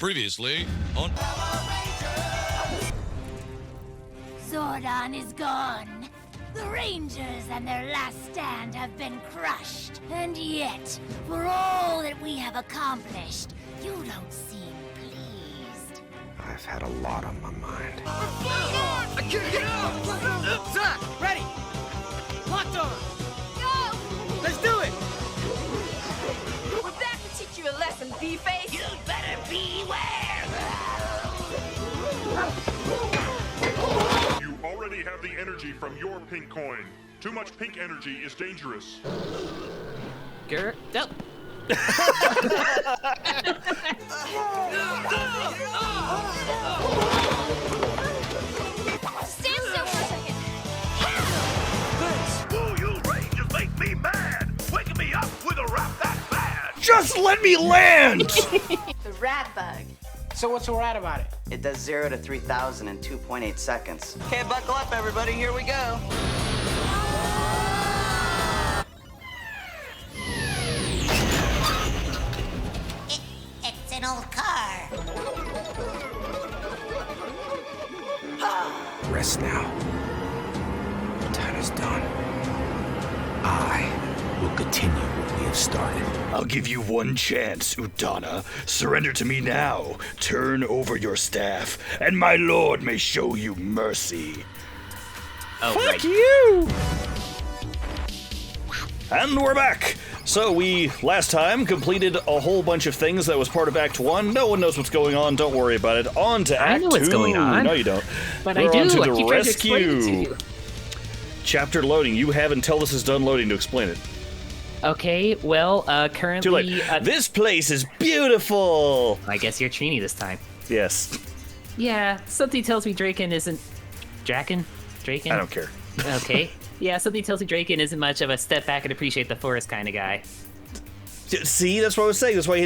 Previously on Zordon is gone. The Rangers and their last stand have been crushed. And yet, for all that we have accomplished, you don't seem pleased. I've had a lot on my mind. I can't get out! Zach, ready! Locked on! Go! Let's do it! We're back to teach you a lesson, B-Face! You better beware! You already have the energy from your pink coin. Too much pink energy is dangerous. Garrett? Nope. Stand still for a second! Ooh, you Rangers make me mad! Waking me up with a rap that bad! Just let me land! The rad bug. So what's so rad about it? It does 0 to 3,000 in 2.8 seconds. Okay, buckle up, everybody. Here we go. It's an old car. Rest now. The time is done. I will continue what we have started. I'll give you one chance, Udana. Surrender to me now. Turn over your staff, and my lord may show you mercy. Oh, You! And we're back! So we, last time, completed a whole bunch of things that was part of Act 1. No one knows what's going on, don't worry about it. On to Act 2. I know what's going on. No, you don't. But We're I do. on to I the keep trying to explain it to you. Chapter loading. You have until this is done loading to explain it. Okay, well, currently... Too late. This place is beautiful! I guess you're Trini this time. Yes. Yeah, something tells me Draken isn't... Draken? I don't care. Okay. Yeah, something tells me Draken isn't much of a step back and appreciate the forest kind of guy. See, that's what I was saying. That's why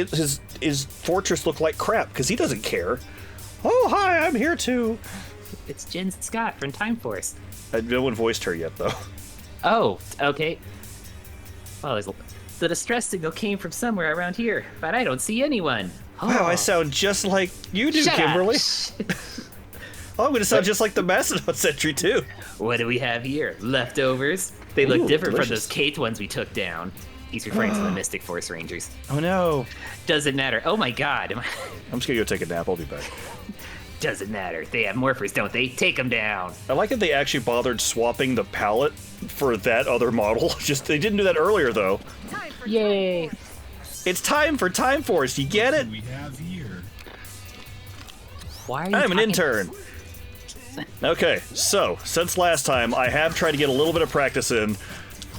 his fortress looked like crap, because he doesn't care. Oh, hi, I'm here too. It's Jen Scott from Time Force. No one voiced her yet, though. Oh, okay. Well, the distress signal came from somewhere around here, but I don't see anyone. Wow, I sound just like you do, Shut Kimberly. up. Oh, I'm going to sound just like the Macedon sentry, too. What do we have here? Leftovers? They look Ooh, different delicious. from those Kate ones we took down. He's referring to the Mystic Force Rangers. Oh, no. Doesn't matter. Oh my god. I'm just going to go take a nap. I'll be back. Doesn't matter. They have morphers, don't they? Take them down. I like that they actually bothered swapping the palette for that other model. Just they didn't do that earlier, though. Yay. It's time for Time Force. You get it? we have here. Why are you I'm an talking- intern. Okay, so, since last time, I have tried to get a little bit of practice in.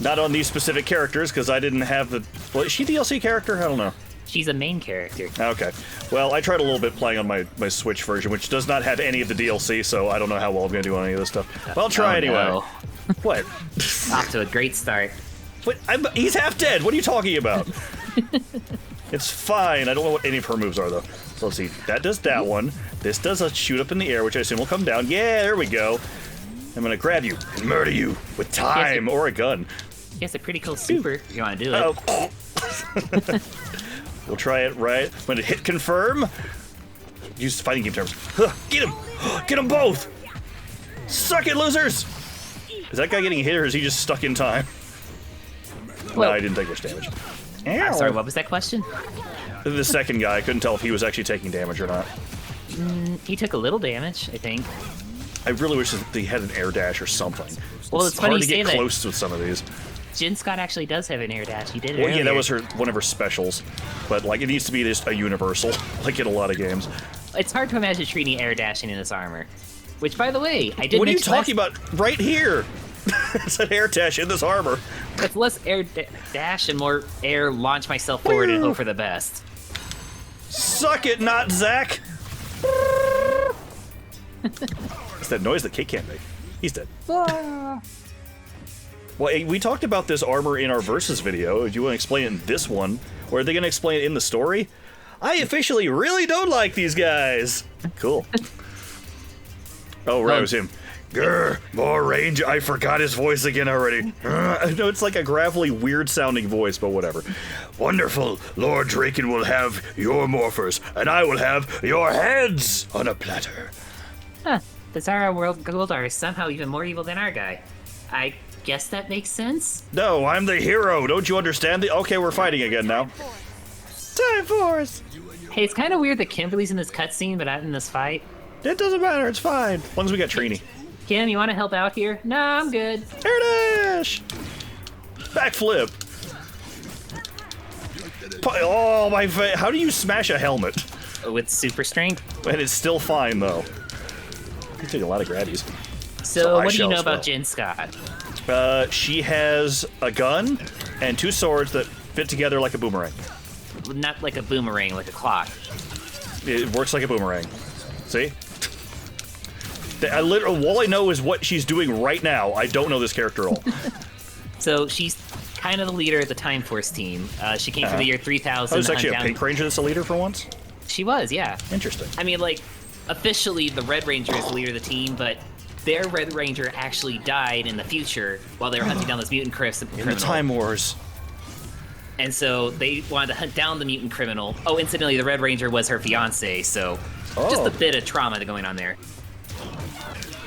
Not on these specific characters, because I didn't have the... Well, is she DLC character? I don't know. She's a main character. Okay. Well, I tried a little bit playing on my Switch version, which does not have any of the DLC, so I don't know how well I'm going to do on any of this stuff. But I'll try anyway. No. What? Off to a great start. What? He's half dead. What are you talking about? It's fine. I don't know what any of her moves are, though. So let's see. That does that one. This does a shoot up in the air, which I assume will come down. Yeah, there we go. I'm going to grab you and murder you with time or a gun. He has a pretty cool super, if you want to do it. Oh. We'll try it right. I'm going to hit confirm. Use fighting game terms. Huh, get him! Get them both! Suck it, losers! Is that guy getting hit or is he just stuck in time? Well- No, I didn't take much damage. I'm sorry, what was that question? The second guy, I couldn't tell if he was actually taking damage or not. He took a little damage, I think. I really wish that they had an air dash or something. Well, it's it's funny hard you to say get that. close with some of these. Jin Scott actually does have an air dash. He did it Well, yeah, earlier. that was one of her specials. But, like, it needs to be just a universal, like in a lot of games. It's hard to imagine Trini air dashing in this armor. Which, by the way, I did What are you mention talking about? Right here! It's an air dash in this armor. It's less air dash and more air launch myself forward and hope for the best. Suck it, not Zach! It's that noise that Kate can't make. He's dead. Well, we talked about this armor in our Versus video. Do you want to explain it in this one? Or are they going to explain it in the story? I officially really don't like these guys! Cool. Oh, right, it was him. Grr, more range. I forgot his voice again already. I know it's like a gravelly, weird-sounding voice, but whatever. Wonderful. Lord Freakin will have your morphers, and I will have your heads on a platter. Huh. Bizarro World Goldar is somehow even more evil than our guy. I guess that makes sense? No, I'm the hero. Don't you understand? Okay, we're fighting again now. Time Force! Hey, it's kind of weird that Kimberly's in this cutscene, but not in this fight. It doesn't matter. It's fine. As long as we got Trini. Kim, you want to help out here? No, I'm good. Air dash! Backflip! Oh, my face. How do you smash a helmet? With super strength? And it's still fine, though. You take a lot of graddies. So what do you know about Jen Scott? She has a gun and 2 swords that fit together like a boomerang. Not like a boomerang, like a clock. It works like a boomerang. See? All I know is what she's doing right now. I don't know this character at all. So she's kind of the leader of the Time Force team. She came from the year 3000. Oh, there's actually a Pink Ranger that's the leader for once? She was, yeah. Interesting. I mean, like, officially the Red Ranger is the leader of the team, but their Red Ranger actually died in the future while they were hunting down this mutant criminal. In the Time Wars. And so they wanted to hunt down the mutant criminal. Oh, incidentally, the Red Ranger was her fiance, so just a bit of trauma going on there.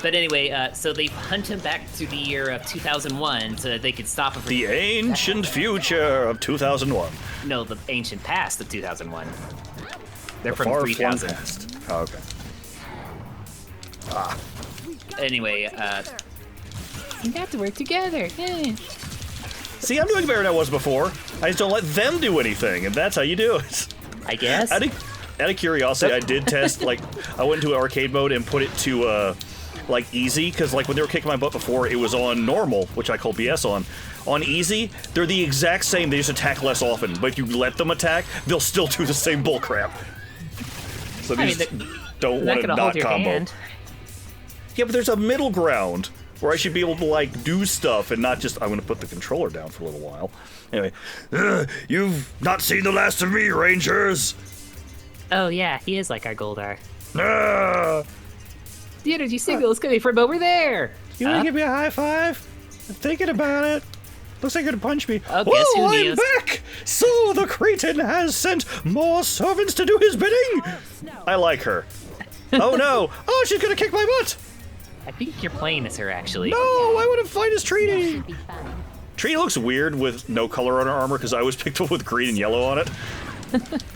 But anyway, so they hunt him back to the year of 2001 so that they could stop him from... The ancient future of 2001. No, the ancient past of 2001. They're from far 3000. Past. Oh, okay. Ah. Anyway, we got to work together. See, I'm doing better than I was before. I just don't let them do anything, and that's how you do it. I guess. Out of curiosity, I did test, like, I went into arcade mode and put it to, like, easy, because, like, when they were kicking my butt before, it was on normal, which I call BS on. On easy, they're the exact same, they just attack less often, but if you let them attack, they'll still do the same bullcrap. So they just don't want to not combo. Hand. Yeah, but there's a middle ground where I should be able to, like, do stuff and not just, I'm going to put the controller down for a little while. Anyway, you've not seen the last of me, Rangers! Oh, yeah, he is like our Goldar. The energy signal is coming from over there! You want to give me a high five? I'm thinking about it. Looks like you're going to punch me. Oh, guess who I'm is? back! So the Cretan has sent more servants to do his bidding? I like her. Oh, no. Oh, she's going to kick my butt! I think you're playing as her, actually. No, I want to fight as Trini. Trini looks weird with no color on her armor because I was picked up with green and yellow on it.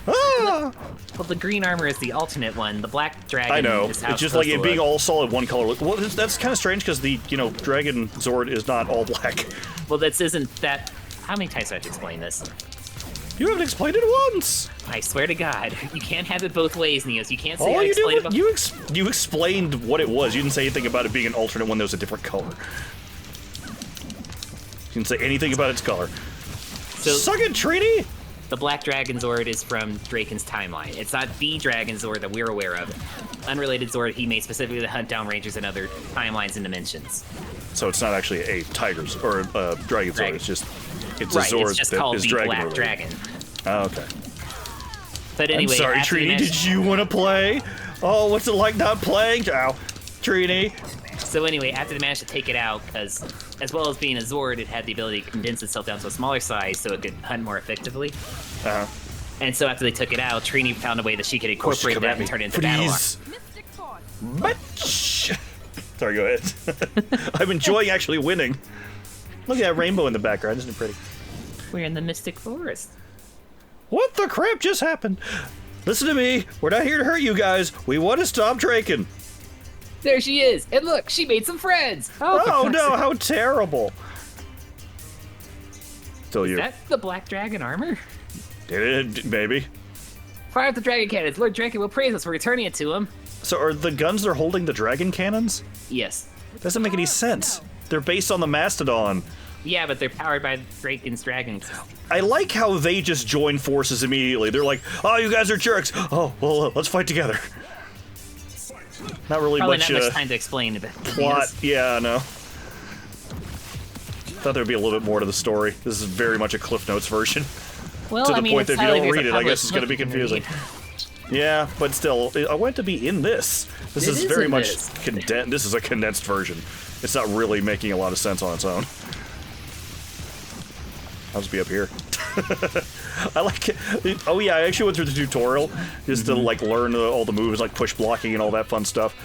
Ah! Well, the green armor is the alternate one. The black dragon I know. is how It's just like it being all solid one color. Well, that's kind of strange because the, Dragon Zord is not all black. Well, this isn't that... How many times do I have to explain this? You haven't explained it once. I swear to God, you can't have it both ways, Neos. You can't say All I you explained did it was you explained what it was. You didn't say anything about it being an alternate one that was a different color. You didn't say anything about its color. So, Suck it, Trini! The Black Dragon Zord is from Draken's timeline. It's not the Dragon Zord that we're aware of. Unrelated Zord he made specifically to hunt down Rangers in other timelines and dimensions. So it's not actually a Tiger's or a Dragon Zord. It's just a right, Zord it's just that called is the Dragon Black related. Dragon. Oh, okay. But anyway, I'm sorry, after the Trini. match- Did you want to play? Oh, what's it like not playing? Ow, Trini. So anyway, after they managed to take it out, because as well as being a Zord, it had the ability to condense itself down to a smaller size so it could hunt more effectively. Uh-huh. And so after they took it out, Trini found a way that she could incorporate that and turn it into battle armor. Bitch. Sorry, go ahead. I'm enjoying actually winning. Look at that rainbow in the background, isn't it pretty? We're in the Mystic Forest. What the crap just happened? Listen to me. We're not here to hurt you guys. We want to stop Draken. There she is! And look, she made some friends! Oh no, how terrible. Still you. Is that the Black Dragon armor? Maybe. Fire up the dragon cannons. Lord Draken will praise us for returning it to him. So are the guns they're holding the dragon cannons? Yes. Doesn't make any sense. They're based on the Mastodon. Yeah, but they're powered by Draken's dragons. I like how they just join forces immediately. They're like, oh, you guys are jerks. Oh, well, let's fight together. Not really Probably much, not much time to explain it. plot. Yeah, I know. Thought there'd be a little bit more to the story. This is very much a Cliff Notes version. Well, To the I mean, point that if you entirely don't based read on it, I guess it's going to be published book you confusing. can Yeah, but still, I want it to be in this. This is very much condensed. This is a condensed version. It's not really making a lot of sense on its own. I'll just be up here. I like it. Oh yeah, I actually went through the tutorial just to like learn all the moves, like push blocking and all that fun stuff.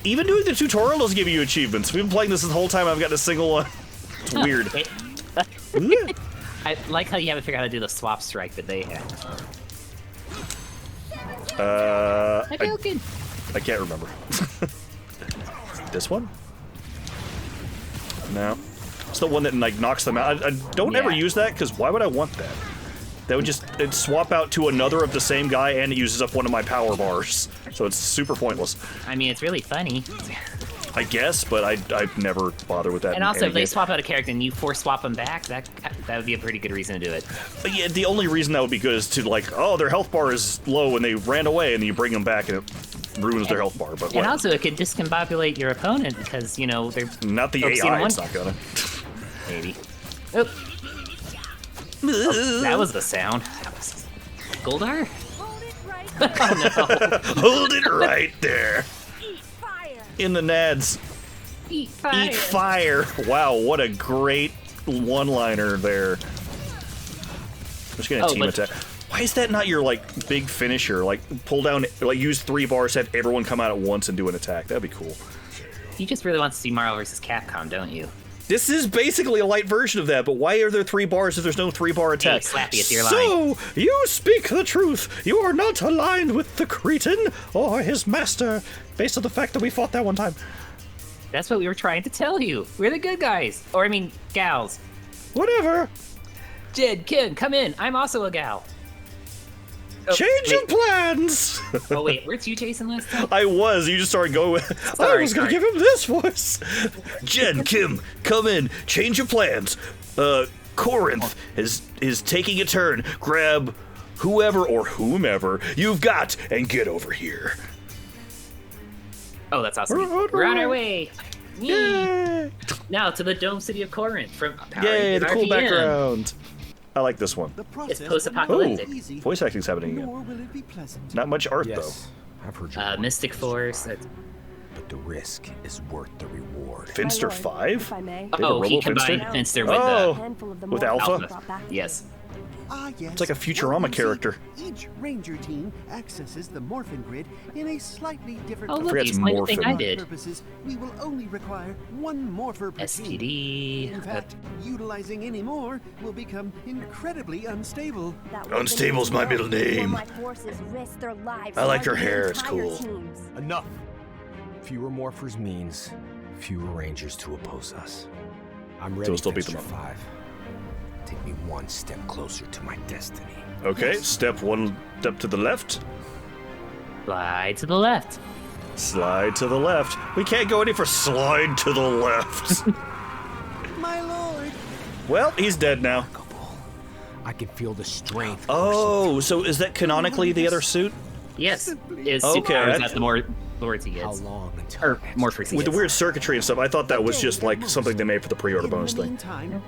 Even doing the tutorial doesn't give you achievements. We've been playing this the whole time. I've gotten a single one. It's weird. I like how you haven't figured out how to do the swap strike that they have. I can't remember. This one? No. It's the one that like knocks them out. I don't ever use that because why would I want that? That would just it'd swap out to another of the same guy and it uses up one of my power bars. So it's super pointless. I mean, it's really funny. I guess, but I'd never bother with that. And also, if they swap out a character and you force swap them back, that would be a pretty good reason to do it. But yeah, the only reason that would be good is to like, oh, their health bar is low and they ran away, and then you bring them back and it ruins their health bar. But and also, it could discombobulate your opponent because you know they're not the AI. It's not gonna. Maybe. Oh. Oh, that was the sound. That was Goldar. Hold it right Oh, no. Hold it right there. Eat fire. In the nads. Eat fire. Eat fire. Wow, what a great one-liner there. I'm just gonna team attack. Why is that not your like big finisher? Like pull down, like use 3 bars, have everyone come out at once and do an attack. That'd be cool. You just really want to see Marvel vs. Capcom, don't you? This is basically a light version of that, but why are there 3 bars if there's no 3-bar attack? Hey, Slappy, it's your line. So, you speak the truth. You are not aligned with the Cretan or his master, based on the fact that we fought that one time. That's what we were trying to tell you. We're the good guys. Or, I mean, gals. Whatever. Jed, Kim, come in. I'm also a gal. Oh, Change of plans! Oh, wait, weren't you Jason last time? I was. You just started going with... Sorry, I was going to give him this voice. Jen, Kim, come in. Change of plans. Corinth is taking a turn. Grab whoever or whomever you've got and get over here. Oh, that's awesome. We're on our way. Yay! Now to the Dome City of Corinth from Power Yay, Rangers the cool RPM. background. I like this one. It's post-apocalyptic. Oh, voice acting's happening again. Not much art, though. I've heard your Mystic Force. but the risk is worth the reward. Finster 5? If I may. Oh, he combined Finster with with Alpha? Yes. Ah, yes. It's like a Futurama character. Each Ranger team accesses the Morphin Grid in a slightly different Oh, look, forget he's it's playing the thing I Morphin. did. purposes. We will only require 1 morpher per team. SPD. In fact, utilizing any more will become incredibly unstable. Unstable's my middle name. My forces risk their lives. I like her fighting hair, it's entire cool. teams. Enough. Fewer morphers means fewer rangers to oppose us. I'm ready. we'll still beat them Finster 5. Take me 1 step closer to my destiny. Okay, step 1 step to the left. Slide to the left. Slide to the left. We can't go any for slide to the left. My lord! Well, he's dead now. I can feel the strength. Oh, so is that canonically the other suit? Yes. Is Okay, superpowers at the more lords he How gets. long until Or more freaks he With the gets. weird circuitry and stuff, I thought that was just like something they made for the pre-order bonus In the thing. meantime,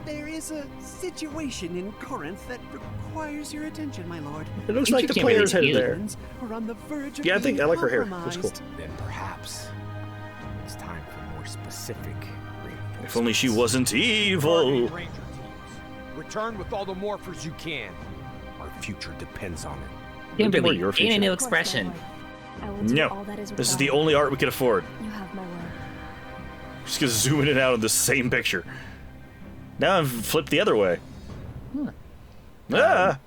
there is a situation in Corinth that requires your attention, my lord. It looks You like the can't really player's headed feel it. there. Humans are on the verge of Yeah, I think being I like her hair. That's cool. compromised. Then perhaps it's time for more specific reinforcements. If only she wasn't evil. Ranger teams, return with all the morphers you can. Our future depends on it. Kimberly, your gain a future. new Of course, my expression. lord. I will do all No, that is this is the required. only art we can afford. You have my word. Just gonna zoom in and out of the same picture. Now I've flipped the other way. Ah,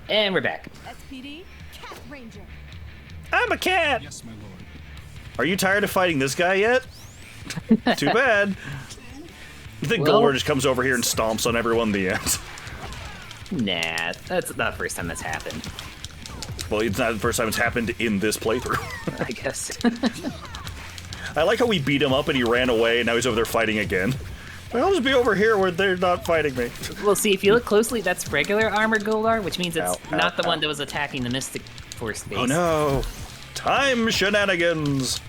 And we're back. SPD, Cat Ranger. I'm a cat. Yes, my lord. Are you tired of fighting this guy yet? Too bad. You think Well- Goldar just comes over here and stomps on everyone in the end? Nah, that's not the first time that's happened. Well, it's not the first time it's happened in this playthrough. I guess. I like how we beat him up and he ran away and now he's over there fighting again. I'll just be over here where they're not fighting me. Well, see, if you look closely, that's regular armored Goldar, which means it's Ow, not ow, the one ow. that was attacking the Mystic Force base. Oh no! Time shenanigans!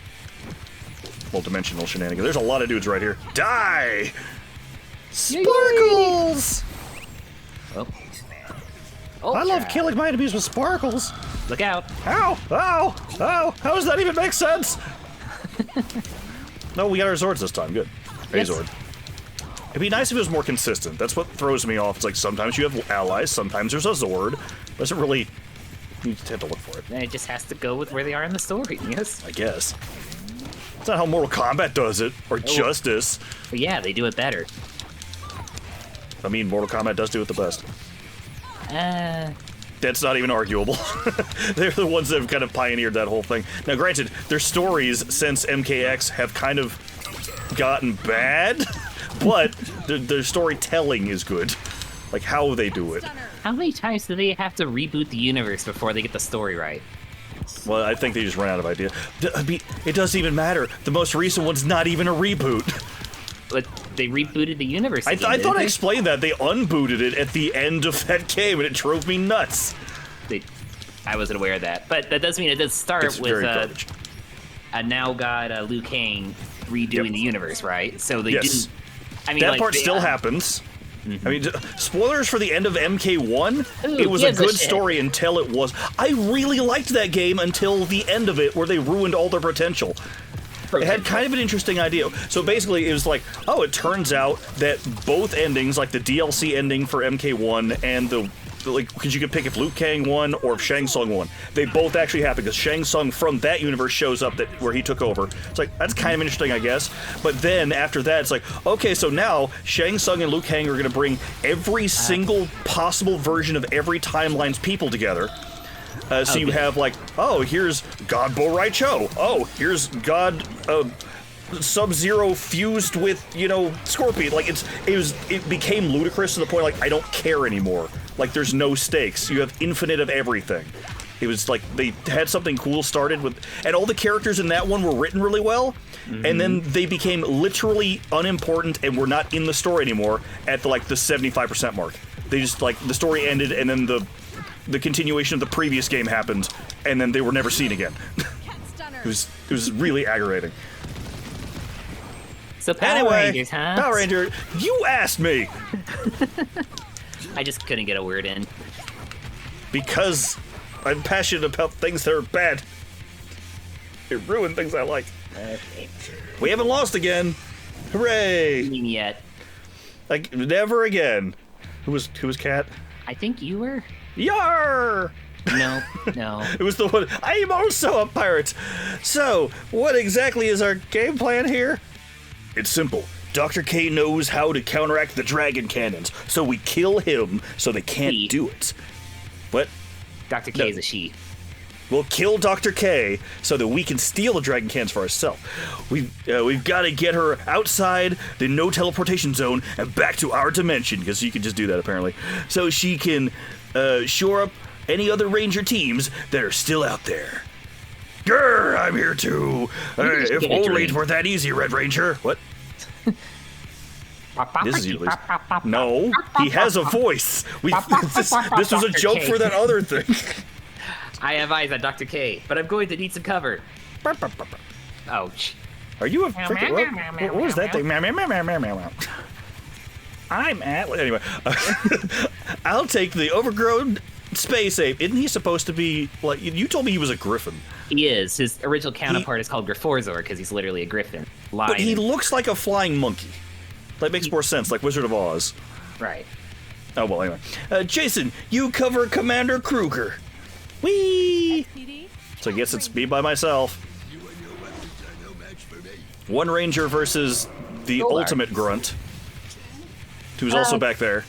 Multidimensional shenanigans. There's a lot of dudes right here. Die! Sparkles! Oh. I love killing my enemies with sparkles. Look out. Ow! Ow! Ow! How does that even make sense? No, we got our Zords this time. Good. Yes. A Zord. It'd be nice if it was more consistent. That's what throws me off. It's like sometimes you have allies, sometimes there's a Zord. Doesn't really... You just have to look for it. And it just has to go with where they are in the story, yes? I guess. That's not how Mortal Kombat does it, or Justice. But yeah, they do it better. I mean, Mortal Kombat does do it the best. That's not even arguable. They're the ones that have kind of pioneered that whole thing. Now, granted, their stories since MKX have kind of gotten bad, but their storytelling is good. Like, how they do it. How many times do they have to reboot the universe before they get the story right? Well, I think they just ran out of ideas. It doesn't even matter. The most recent one's not even a reboot. But they rebooted the universe I again, thought I they? explained that. They unbooted it at the end of that game, and it drove me nuts. I wasn't aware of that. But that does mean it does start It's with very garbage. a now god Liu Kang redoing the universe, right? So they Yes. didn't... I mean, That like, part they, still happens. I mean, spoilers for the end of MK1. Who It was a gives a good shit? story until it was. I really liked that game until the end of it, where they ruined all their potential. It had kind of an interesting idea. So basically, it was like, oh, it turns out that both endings, like the DLC ending for MK1 and the because you could pick if Liu Kang won or if Shang Tsung won. They both actually happen because Shang Tsung from that universe shows up where he took over. It's like, that's kind of interesting, I guess. But then after that, it's like, okay, so now Shang Tsung and Liu Kang are going to bring every single possible version of every timeline's people together. So you have like, oh, here's God Bo Rai Cho. Oh, here's God Sub-Zero fused with, Scorpion. Like it became ludicrous to the point like I don't care anymore. Like there's no stakes. You have infinite of everything. It was like they had something cool started with, and all the characters in that one were written really well, and then they became literally unimportant and were not in the story anymore at the 75% mark. They just the story ended, and then the continuation of the previous game happened, and then they were never seen again. It was really aggravating. So Power Rangers, huh? Power Ranger, you asked me! I just couldn't get a word in. Because I'm passionate about things that are bad. It ruined things I like. Okay. We haven't lost again. Hooray! I mean, yet. Like, never again. Who was Cat? I think you were? Yar! No. It was the one. I am also a pirate. So, what exactly is our game plan here? It's simple. Dr. K knows how to counteract the dragon cannons, so we kill him so they can't do it. What? Dr. K is a she. We'll kill Dr. K so that we can steal the dragon cannons for ourselves. We've got to get her outside the no teleportation zone and back to our dimension, because you can just do that apparently, so she can shore up any other Ranger teams that are still out there. Grr, I'm here too. If only it were that easy, Red Ranger. What? This is usually... No, he has a voice. This was a joke for that other thing. I have eyes on Dr. K, but I'm going to need some cover. Ouch. Are you a freaking... What was that thing? I'm at... Anyway. I'll take the overgrown space ape. Isn't he supposed to be... Like, you told me he was a griffin. He is. His original counterpart is called Grifforzor, because he's literally a griffin. But he looks like a flying monkey. That makes more sense, like Wizard of Oz. Right. Oh, well, anyway. Jason, you cover Commander Kruger. Whee! So I guess it's me by myself. One Ranger versus the ultimate grunt, who's also back there.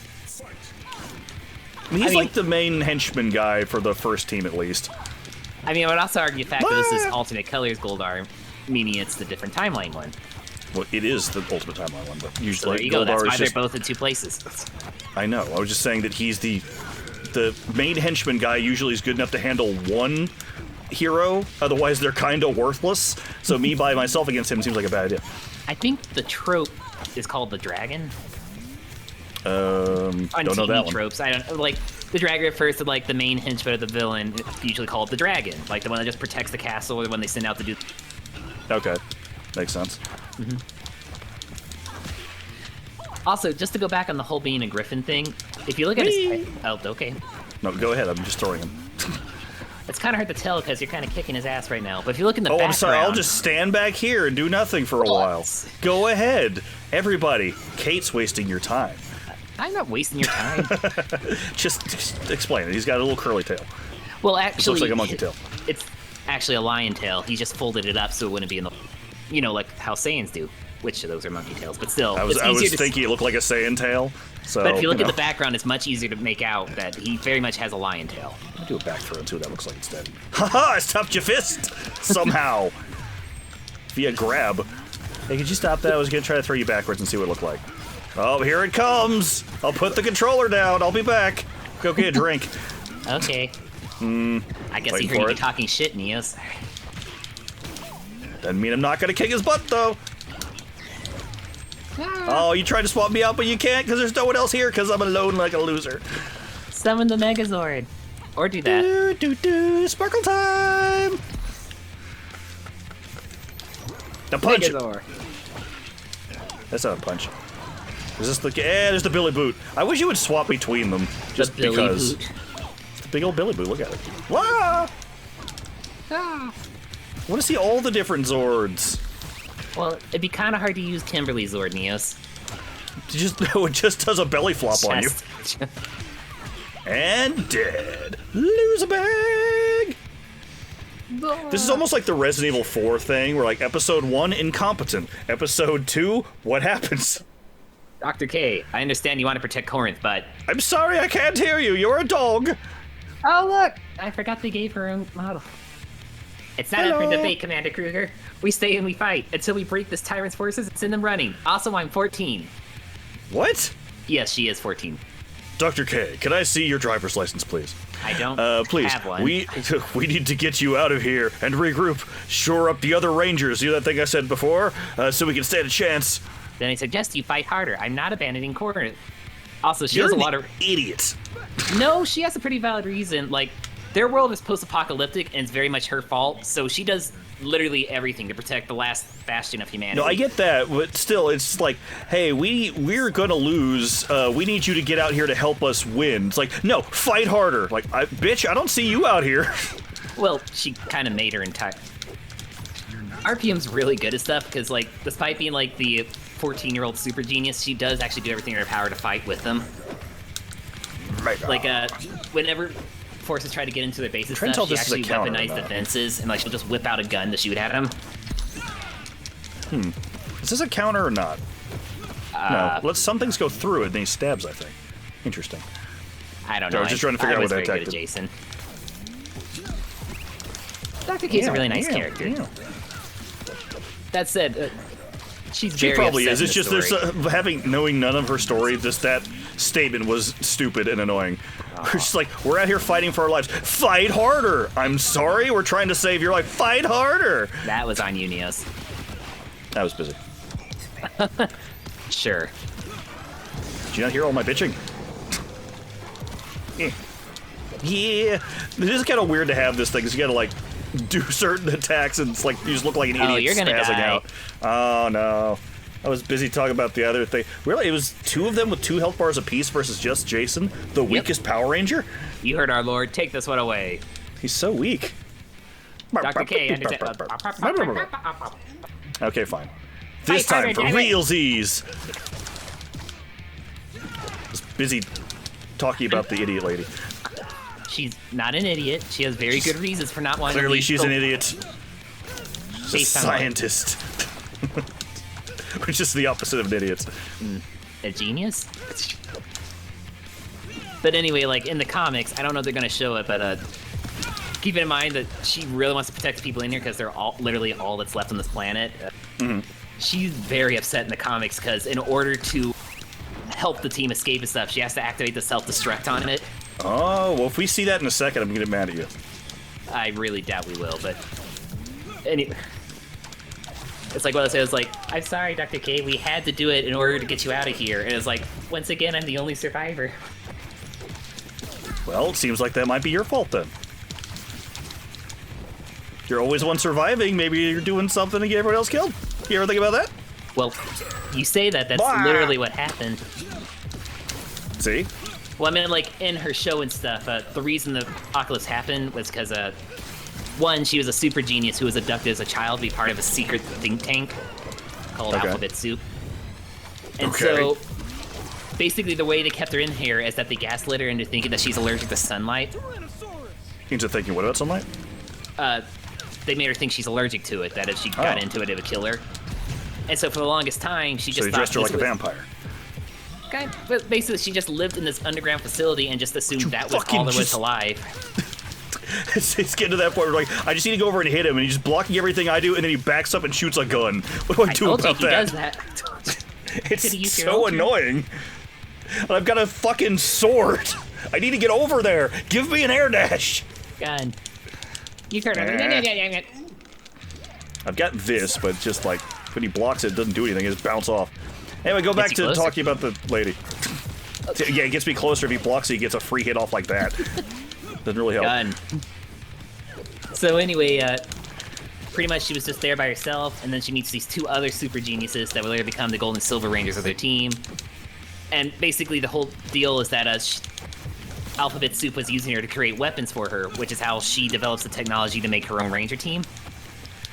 I mean, he's like the main henchman guy for the first team, at least. I mean, I would also argue the fact that this is alternate colors Goldar, meaning it's the different timeline one. Well, it is the ultimate timeline one, but usually so there you go. That's why they're both in two places. I know. I was just saying that he's the main henchman guy. Usually is good enough to handle one hero. Otherwise, they're kind of worthless. So me by myself against him seems like a bad idea. I think the trope is called the dragon. Don't know that one. Tropes. I don't like the dragon refers to like the main henchman of the villain, usually called the dragon, like the one that just protects the castle or the one they send out to do. Okay, makes sense. Mm-hmm. Also, just to go back on the whole being a griffin thing, if you look at his... Oh, okay. No, go ahead. I'm just throwing him. It's kind of hard to tell because you're kind of kicking his ass right now. But if you look in the Oh, background... I'm sorry. I'll just stand back here and do nothing for a while. Go ahead. Everybody, Kate's wasting your time. I'm not wasting your time. just explain it. He's got a little curly tail. Well, It actually... looks like a monkey tail. It's actually a lion tail. He just folded it up so it wouldn't be in the... You know, like how Saiyans do. Which of those are monkey tails? But still, I was thinking it looked like a Saiyan tail. So, but if you look at the background, it's much easier to make out that he very much has a lion tail. I'll do a back throw and see what that looks like instead. Haha! I stopped your fist! Somehow. Via grab. Hey, could you stop that? I was going to try to throw you backwards and see what it looked like. Oh, here it comes! I'll put the controller down. I'll be back. Go get a drink. Okay. I guess he heard you talking shit, Neos. Doesn't mean I'm not going to kick his butt, though. Oh, you tried to swap me out, but you can't because there's no one else here because I'm alone like a loser. Summon the Megazord. Or do that. Sparkle time! Now punch it. Megazord. That's not a punch. Is this the... there's the Billy Boot. I wish you would swap between them. Just the Billy because. Boot. It's the big old Billy Boot. Look at it. Wow! I want to see all the different Zords. Well, it'd be kind of hard to use Kimberly Zord, Neos. It just does a belly flop on you. And dead. Lose a bag! This is almost like the Resident Evil 4 thing, where like episode 1, incompetent. Episode 2, what happens? Dr. K, I understand you want to protect Corinth, but... I'm sorry, I can't hear you. You're a dog. Oh, look! I forgot they gave her a model. It's not up for debate, Commander Kruger. We stay and we fight until we break this tyrant's forces and send them running. Also, I'm 14. What? Yes, she is 14. Dr. K, can I see your driver's license, please? I don't please, have one. We need to get you out of here and regroup. Shore up the other Rangers. You know that thing I said before? So we can stand a chance. Then I suggest you fight harder. I'm not abandoning Corinth. Also, she has a lot of... idiot. No, she has a pretty valid reason. Like, their world is post-apocalyptic, and it's very much her fault, so she does literally everything to protect the last bastion of humanity. No, I get that, but still, it's like, hey, we're gonna lose. We need you to get out here to help us win. It's like, no, fight harder. Like, bitch, I don't see you out here. Well, she kind of made her entire... RPM's really good at stuff, because, like, despite being, like, the 14-year-old super genius, she does actually do everything in her power to fight with them. Like, whenever forces try to get into their bases stuff, she actually weaponized defenses, and like she'll just whip out a gun to shoot at them. Is this a counter or not? No. Some things go through it, and then he stabs, I think. Interesting. I don't know. I was just trying to figure out what that attack did. Jason. Dr. K's a really nice character. Yeah. That said, she's very probably upset is. It's just there's knowing none of her story. Just that statement was stupid and annoying. We're just like, we're out here fighting for our lives. Fight harder. I'm sorry, we're trying to save your life. Fight harder. That was on you, Neos. I was busy. Sure. Did you not hear all my bitching? Yeah. It is kind of weird to have this thing, because you gotta like do certain attacks and it's like you just look like an idiot you're gonna spazzing die. out. Oh no. I was busy talking about the other thing. Really, it was 2 of them with 2 health bars apiece versus just Jason, the weakest Power Ranger? You heard our lord. Take this one away. He's so weak. Dr. K, Okay, fine. This time for realsies. I was busy talking about the idiot lady. She's not an idiot. She has very good reasons for not wanting to Clearly, leave she's an idiot. She's a based on what? scientist. Which is the opposite of an idiot. A genius? But anyway, like in the comics, I don't know if they're gonna show it, but keep in mind that she really wants to protect the people in here because they're literally all that's left on this planet. She's very upset in the comics because in order to help the team escape and stuff, she has to activate the self-destruct on it. Oh, well, if we see that in a second, I'm gonna get mad at you. I really doubt we will, but anyway. It's like what I said, it's like, I'm sorry, Dr. K, we had to do it in order to get you out of here. And it's like, once again, I'm the only survivor. Well, it seems like that might be your fault then. You're always one surviving, maybe you're doing something to get everyone else killed. You ever think about that? Well, you say that, that's literally what happened. See? Well, I mean, like, in her show and stuff, the reason the apocalypse happened was because, one, she was a super genius who was abducted as a child to be part of a secret think tank called Alphabet Soup. And so, basically, the way they kept her in here is that they gaslit her into thinking that she's allergic to sunlight. Into thinking what about sunlight? They made her think she's allergic to it, that if she got into it, it would kill her. And so for the longest time, she just thought dressed her like a vampire. But basically, she just lived in this underground facility and just assumed that was all there was to life. It's getting to that point where, like, I just need to go over and hit him, and he's just blocking everything I do, and then he backs up and shoots a gun. What do I do about that? Does that. It's so annoying. And I've got a fucking sword. I need to get over there. Give me an air dash. Gun. You turn I've got this, but just like when he blocks it, it doesn't do anything. It just bounce off. Anyway, go back to talking about the lady. Yeah, it gets me closer. If he blocks it, he gets a free hit off like that. Doesn't really help. Gun. So anyway, pretty much she was just there by herself, and then she meets these two other super geniuses that will later become the Gold and Silver Rangers of their team. And basically the whole deal is that Alphabet Soup was using her to create weapons for her, which is how she develops the technology to make her own Ranger team.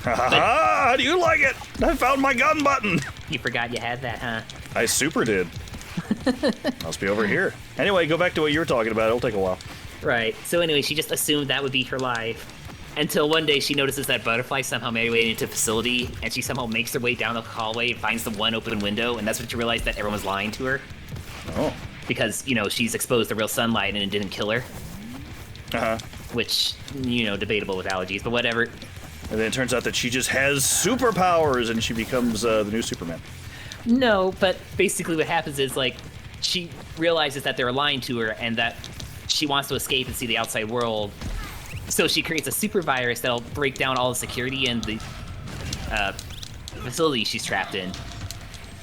How do you like it? I found my gun button. You forgot you had that, huh? I super did. Must be over here. Anyway, go back to what you were talking about. It'll take a while. Right. So anyway, she just assumed that would be her life. Until one day she notices that butterfly somehow made her way into the facility, and she somehow makes her way down the hallway and finds the one open window, and that's when she realized that everyone was lying to her. Oh. Because, you know, she's exposed to real sunlight and it didn't kill her. Uh-huh. Which, you know, debatable with allergies, but whatever. And then it turns out that she just has superpowers and she becomes the new Superman. No, but basically what happens is, like, she realizes that they're lying to her and that she wants to escape and see the outside world. So she creates a super virus that'll break down all the security in the facility she's trapped in.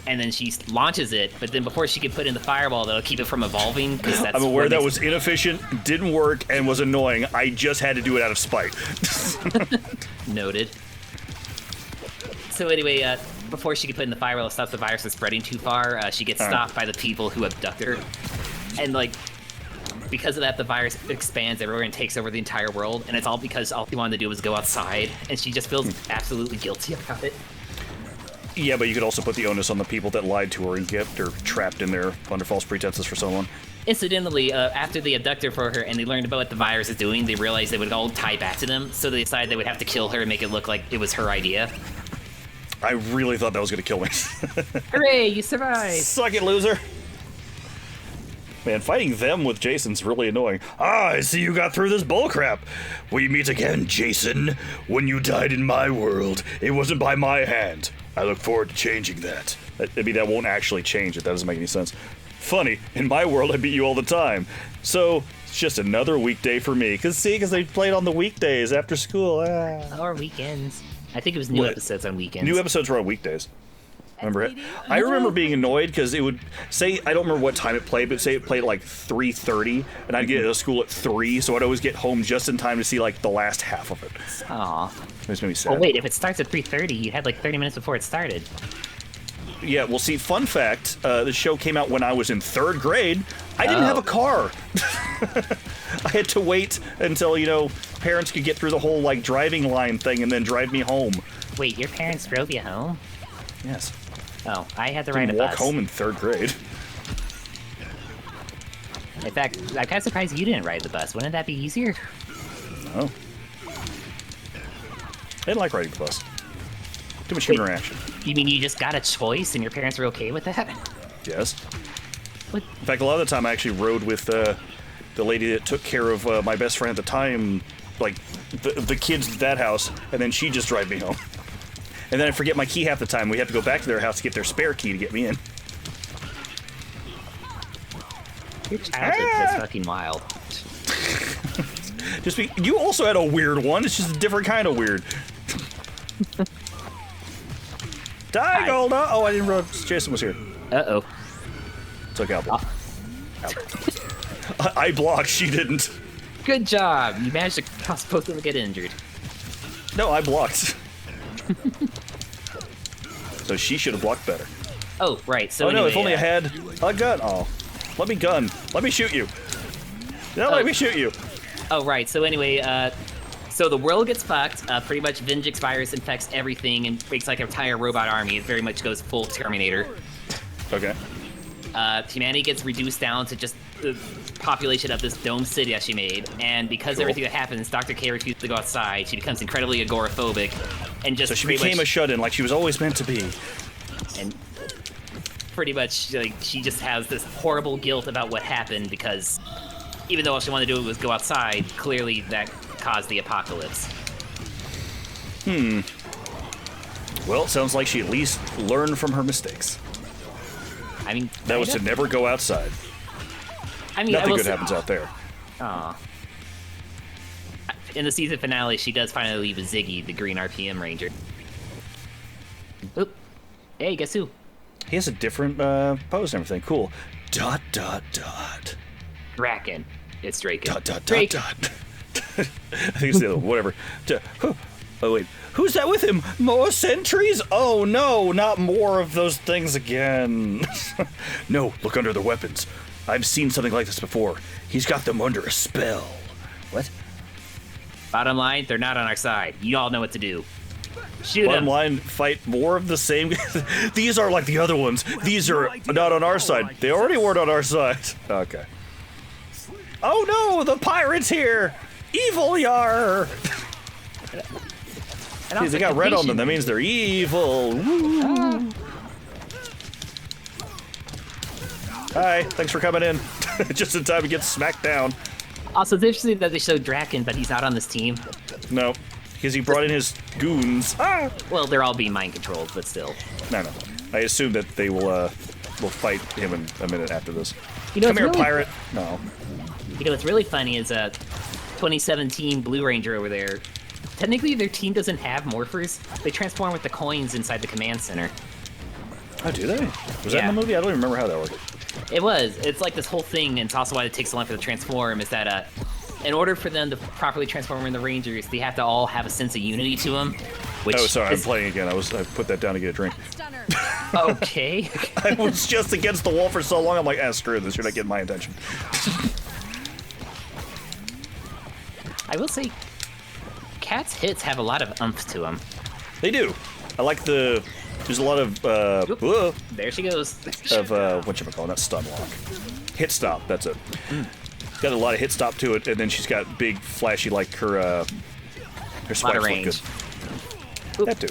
And then she launches it, but then before she can put in the firewall that'll keep it from evolving, because that's... I'm aware that was inefficient, didn't work, and was annoying. I just had to do it out of spite. Noted. So anyway, before she can put in the firewall, it stops the virus from spreading too far. She gets stopped by the people who abducted her. And, like, because of that, the virus expands everywhere and takes over the entire world. And it's all because all she wanted to do was go outside. And she just feels absolutely guilty about it. Yeah, but you could also put the onus on the people that lied to her and kept her trapped in there under false pretenses for so long. Incidentally, after they abducted her for her and they learned about what the virus is doing, they realized they would all tie back to them, so they decided they would have to kill her and make it look like it was her idea. I really thought that was going to kill me. Hooray, you survived! Suck it, loser! Man, fighting them with Jason's really annoying. I see you got through this bullcrap. We meet again, Jason. When you died in my world, it wasn't by my hand. I look forward to changing that. Maybe that won't actually change it. That doesn't make any sense. Funny, in my world, I beat you all the time. So, it's just another weekday for me. Because they played on the weekdays after school. Or weekends. I think it was new episodes on weekends. New episodes were on weekdays. Remember it? I remember being annoyed because it would say, I don't remember what time it played, but say it played at like 3:30, and I'd get to school at 3, so I'd always get home just in time to see like the last half of it. Aw. It was maybe sad. Well, wait, if it starts at 3:30, you had like 30 minutes before it started. Yeah, well, see, fun fact, the show came out when I was in 3rd grade. I didn't have a car. I had to wait until, you know, parents could get through the whole, like, driving line thing and then drive me home. Wait, your parents drove you home? Yes. Oh, I had to ride a bus. Walk home in 3rd grade. In fact, I'm kind of surprised you didn't ride the bus. Wouldn't that be easier? Oh. I didn't like riding the bus. Too much human interaction. You mean you just got a choice and your parents were okay with that? Yes. What? In fact, a lot of the time I actually rode with the lady that took care of my best friend at the time, like the kids at that house, and then she'd just drive me home. And then I forget my key half the time. We have to go back to their house to get their spare key to get me in. Your childhood's just fucking wild. You also had a weird one. It's just a different kind of weird. Die, Golda! Oh, I didn't realize Jason was here. Uh-oh. Took out. I blocked, she didn't. Good job! You managed to cause both of them to get injured. No, I blocked. So she should have blocked better. Oh, right, so oh anyway, no, if only I had a gun. Oh, let me gun. Let me shoot you. No, let me shoot you. Oh, right. So anyway, so the world gets fucked. Pretty much Venjix virus infects everything and makes like an entire robot army. It very much goes full Terminator. Okay. Humanity gets reduced down to just the population of this dome city that she made. And because everything that happens, Dr. K refuses to go outside. She becomes incredibly agoraphobic and just So she became a shut-in like she was always meant to be. And pretty much, like, she just has this horrible guilt about what happened because even though all she wanted to do was go outside, clearly that caused the apocalypse. Well, it sounds like she at least learned from her mistakes. I mean, That was to never go outside. I mean, Nothing good happens out there. Aw. In the season finale, she does finally leave with Ziggy, the green RPM ranger. Oop. Hey, guess who? He has a different pose and everything. Cool. ... Draken. It's Draken. ... I think it's the other one. Whatever. Oh, wait. Who's that with him? More sentries? Oh, no, not more of those things again. No, look under the weapons. I've seen something like this before. He's got them under a spell. What? Bottom line, they're not on our side. You all know what to do. Shoot Bottom them. line, fight more of the same. These are like the other ones. These are not on our side. They already weren't on our side. Okay. Oh no, the pirate's here! Evil Yar! They got red on them, that means they're evil. Woo. Hi, thanks for coming in. Just in time to get smacked down. Also, it's interesting that they showed Draken, but he's not on this team. No, because he brought in his goons. Ah! Well, they're all being mind controlled, but still. No. I assume that they will fight him in a minute after this. You know, Come here, really, pirate. No. You know what's really funny is 2017 Blue Ranger over there. Technically, their team doesn't have morphers. They transform with the coins inside the command center. Oh, do they? Was that in the movie? I don't even remember how that worked. It was. It's like this whole thing, and it's also why it takes so long for the transform, is that in order for them to properly transform in the Rangers, they have to all have a sense of unity to them. Which oh, sorry, I'm playing again. I put that down to get a drink. Okay. I was just against the wall for so long, I'm like, screw this. You're not getting my attention. I will say, Cat's hits have a lot of oomph to them. They do. I like there's a lot of, there she goes. Of, whatchamacallit, not stun lock. Hit stop, that's it. Got a lot of hit stop to it, and then she's got big, flashy, like her spikes look good. That too.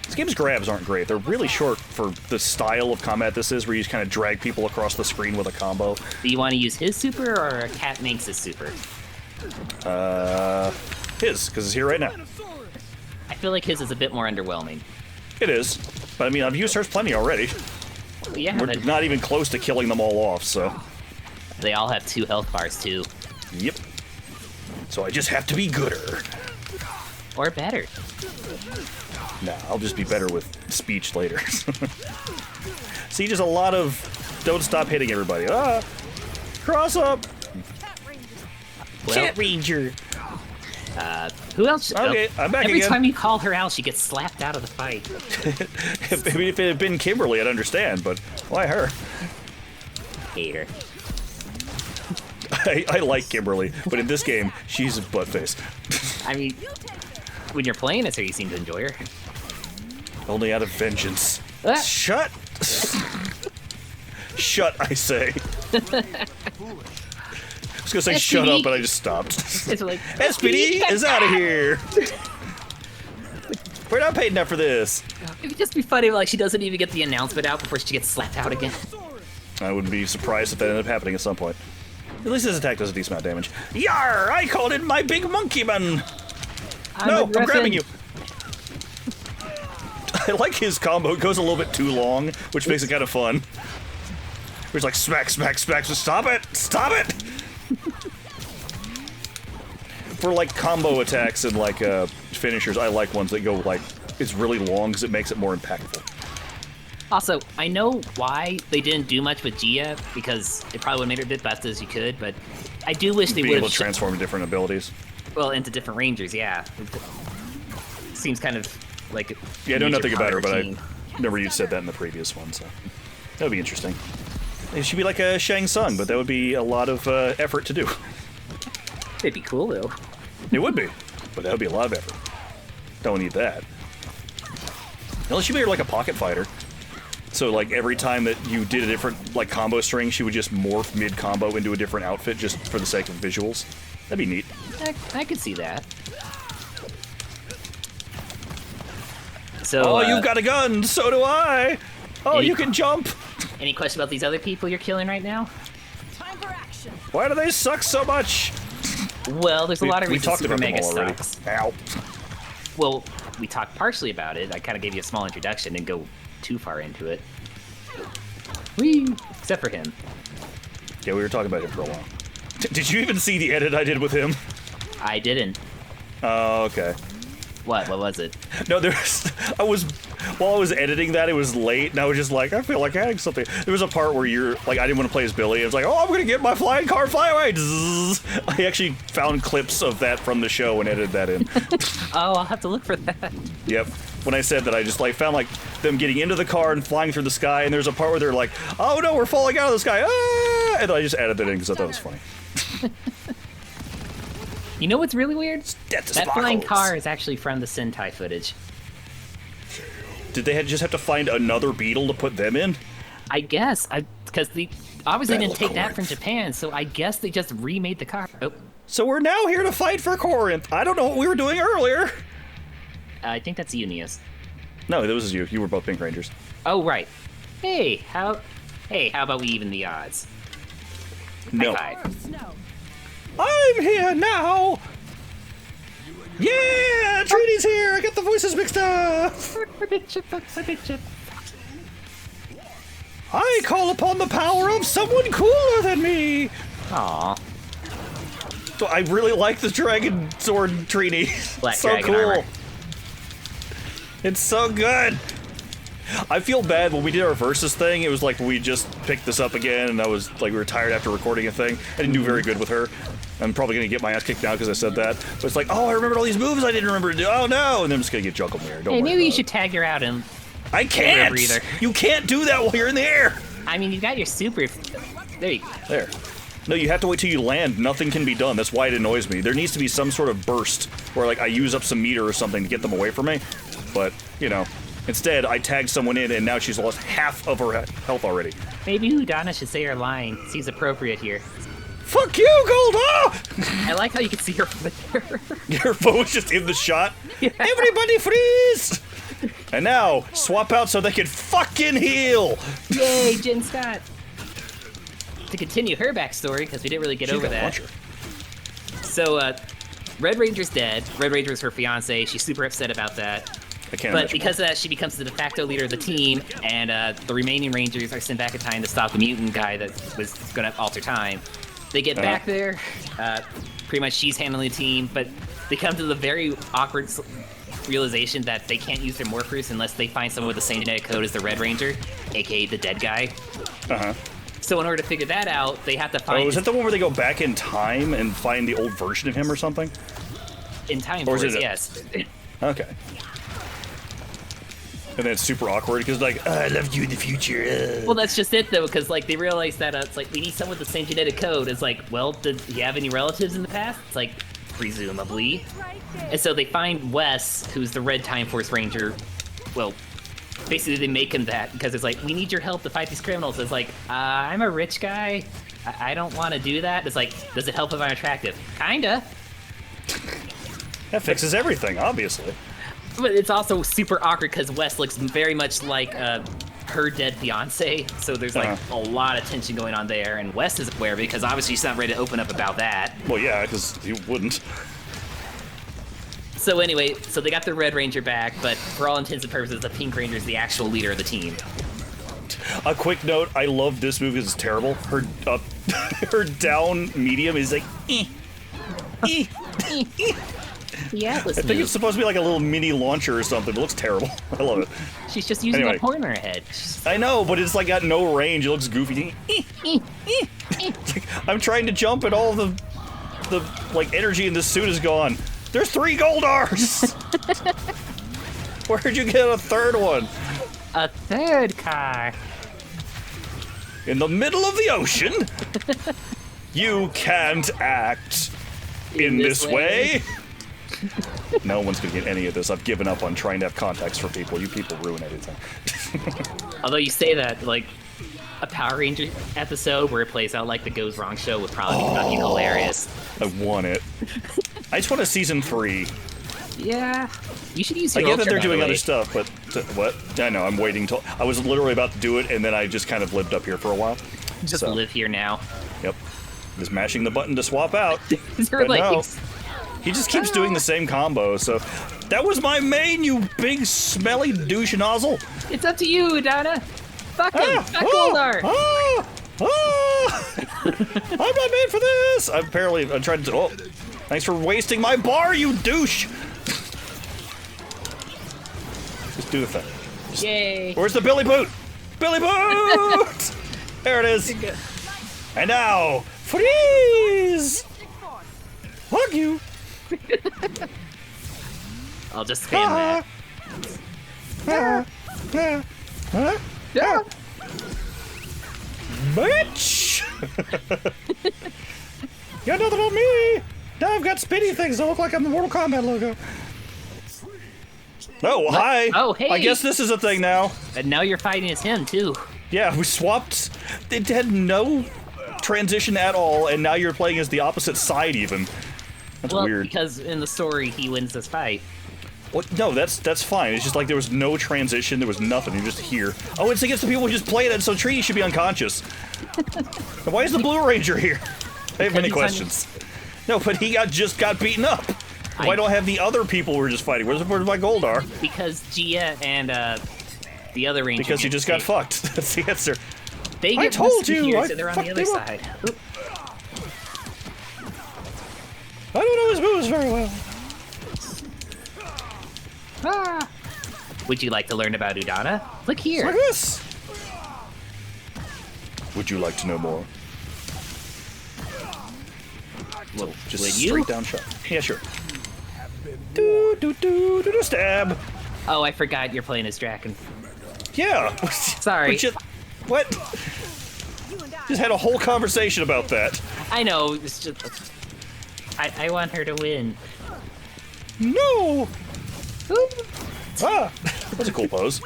This game's grabs aren't great. They're really short for the style of combat this is, where you just kind of drag people across the screen with a combo. Do you want to use his super or Cat Manx's super? His, because it's here right now. I feel like his is a bit more underwhelming. It is, but I mean, I've used hers plenty already. Yeah, we're not even close to killing them all off, so. They all have 2 health bars too. Yep. So I just have to be gooder. Or better. Nah, I'll just be better with speech later. See, just a lot of don't stop hitting everybody. Ah! Cross up! Cat Ranger! Who else? Okay, I'm back Every again. time you call her out, she gets slapped out of the fight. I mean, if it had been Kimberly, I'd understand, but why her? Hate her. I like Kimberly, but in this game, she's a buttface. I mean, when you're playing as her, you seem to enjoy her. Only out of vengeance. Ah. Shut! Shut, I say. I was gonna say SPD. shut up, but I just stopped. It's like, SPD is out of here! We're not paid enough for this. It'd just be funny if like she doesn't even get the announcement out before she gets slapped out again. I wouldn't be surprised if that ended up happening at some point. At least his attack does a decent amount of damage. Yar! I called in my big monkey man! No, I'm grabbing you! I like his combo. It goes a little bit too long, which makes it kind of fun. Where it's like smack, smack, smack. So stop it! Stop it! For like combo attacks and like finishers, I like ones that go like it's really long because it makes it more impactful. Also, I know why they didn't do much with Gia, because it probably would have made her a bit best as you could, but I do wish they would be able have to transform different abilities. Well, into different Rangers, yeah. Seems kind of like yeah, I know nothing about her, but routine. I remember you said that in the previous one. So That would be interesting. It should be like a Shang Tsung, but that would be a lot of effort to do. It'd be cool though. It would be, but that would be a lot of effort. Don't need that. Unless you made her like a pocket fighter. So like every time that you did a different like combo string, she would just morph mid-combo into a different outfit just for the sake of visuals. That'd be neat. I could see that. So, you've got a gun, so do I! Oh, you can jump! Any question about these other people you're killing right now? Time for action. Why do they suck so much? Well, there's a lot of we reasons talked Super about them Mega all already. sucks. Ow. Well, we talked partially about it. I kind of gave you a small introduction, didn't go too far into it. Whee! Except for him. Yeah, we were talking about him for a while. Did you even see the edit I did with him? I didn't. Oh, okay. What was it? No, while I was editing that, it was late, and I was just like, I feel like adding something. There was a part where you're, like, I didn't want to play as Billy. I was like, oh, I'm gonna get my flying car, fly away! Zzz. I actually found clips of that from the show and edited that in. Oh, I'll have to look for that. Yep. When I said that, I just, like, found, like, them getting into the car and flying through the sky, and there's a part where they're like, oh no, we're falling out of the sky, ah! And I just added that in because I thought it was funny. You know what's really weird? That flying car is actually from the Sentai footage. Did they just have to find another beetle to put them in? I guess. Because they obviously Battle didn't take that Corinth. from Japan, so I guess they just remade the car. Oh, So we're now here to fight for Corinth. I don't know what we were doing earlier. I think that's you, Neos. No, that was you. You were both Pink Rangers. Oh, right. Hey, how about we even the odds? No. High five. Snow. I'm here now! Yeah! Trinity's here! I got the voices mixed up! I call upon the power of someone cooler than me! Aw. So I really like the Dragon Sword Trini. Black so dragon cool. armor. It's so good! I feel bad when we did our versus thing. It was like we just picked this up again, and I was like, we were tired after recording a thing. I didn't do very good with her. I'm probably gonna get my ass kicked now because I said that. But it's like, oh, I remembered all these moves I didn't remember to do. Oh no! And then I'm just gonna get juggled in the air. Don't Hey, worry maybe you about should tag her out and. I can't! Breather. You can't do that while you're in the air! I mean, you got your super. There you go. There. No, you have to wait till you land. Nothing can be done. That's why it annoys me. There needs to be some sort of burst where, like, I use up some meter or something to get them away from me. But, you know. Instead, I tagged someone in, and now she's lost half of her health already. Maybe Udana should say her line. Seems appropriate here. Fuck you, Golda! I like how you can see her from there. Your foe is just in the shot. Yeah. Everybody freeze! And now, swap out so they can fucking heal! Yay, Jen Scott! To continue her backstory, because we didn't really get over that. Launcher. So, Red Ranger's dead. Red Ranger is her fiance. She's super upset about that. But because of that, she becomes the de facto leader of the team, and the remaining Rangers are sent back in time to stop the mutant guy that was going to alter time. They get back there. Pretty much she's handling the team, but they come to the very awkward realization that they can't use their morphers unless they find someone with the same genetic code as the Red Ranger, aka the dead guy. Uh-huh. So in order to figure that out, they have to find... Oh, is that the one where they go back in time and find the old version of him or something? In Time Or is Force, it yes. Okay. And then it's super awkward because, like, I love you in the future. Well, that's just it, though, because, like, they realize that it's like, we need someone with the same genetic code. It's like, well, did he have any relatives in the past? It's like, presumably. And so they find Wes, who's the Red Time Force Ranger. Well, basically they make him that because it's like, we need your help to fight these criminals. It's like, I'm a rich guy. I don't want to do that. It's like, does it help if I'm attractive? Kinda. That fixes everything, obviously. But it's also super awkward because Wes looks very much like her dead fiance, so there's like a lot of tension going on there, and Wes is aware because obviously she's not ready to open up about that. Well, yeah, because he wouldn't. So anyway, so they got the Red Ranger back, but for all intents and purposes, the Pink Ranger is the actual leader of the team. A quick note, I love this movie because it's terrible. Her her down medium is like, Yeah, I think it's supposed to be like a little mini launcher or something. It looks terrible. I love it. She's just using a horn in her head. I know, but it's like got no range. It looks goofy. I'm trying to jump and all the like energy in this suit is gone. There's 3 Goldars! Where'd you get a third one? A third car. in the middle of the ocean. You can't act in this way. No one's gonna get any of this. I've given up on trying to have context for people. You people ruin everything. Although you say that, like, a Power Ranger episode where it plays out like the Goes Wrong show would probably be fucking hilarious. I want it. I just want a season 3. Yeah, you should use your I get that Ultra, they're by doing the other way. stuff, but what? I know, I'm waiting till... I was literally about to do it, and then I just kind of lived up here for a while. Just live here now. Yep. Just mashing the button to swap out. These are But like... no, he just keeps doing the same combo, so... That was my main, you big, smelly douche nozzle! It's up to you, Donna! Fuck him! Fuck Goldar! I'm not made for this! I'm trying to... Oh, thanks for wasting my bar, you douche! Just do the thing. Yay! Where's the Billy Boot? Billy Boot! There it is. And now, freeze! Hug you! I'll just spam that. Bitch! Got nothing on me! Now I've got spinny things that look like I'm the Mortal Kombat logo. Oh, hi! Oh, hey! I guess this is a thing now. And now you're fighting as him, too. Yeah, we swapped. It had no transition at all, and now you're playing as the opposite side, even. That's weird. Because in the story, he wins this fight. Well, no, that's fine. It's just like there was no transition, there was nothing. You're just here. Oh, it's against the people who just played it, so Trini should be unconscious. And why is the Blue Ranger here? I have many questions. No, but he just got beaten up. Why don't I have the other people we're just fighting? Where's my Goldar? Because Gia and the other Ranger... Because you just got fucked. That's the answer. They I get told you! here, I so they're on the fucked other him up. side. Oop. I don't know his moves very well. Ah. Would you like to learn about Udana? Look here. Like this. Would you like to know more? Well, Just would straight you? down shot. Yeah, sure. Do stab. Oh, I forgot you're playing as Draken. Yeah. Sorry. What? Just had a whole conversation about that. I know. It's just. I want her to win. No. Ah, that's a cool pose.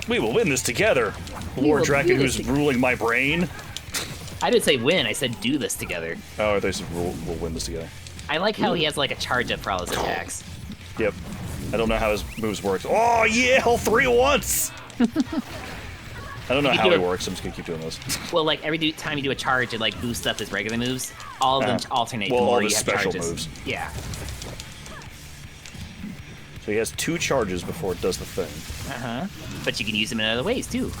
We will win this together. Lord Draken, who's ruling my brain. I didn't say win. I said do this together. Oh, they said we'll win this together. I like how he has like a charge up for all his attacks. Yep. I don't know how his moves work. Oh yeah, all 3 at once. I don't know how it works. I'm just gonna keep doing those. Well, like every time you do a charge, it like boosts up his regular moves. All of them alternate. Well, the more all you his have special charges. moves. Yeah. So he has 2 charges before it does the thing. But you can use them in other ways too.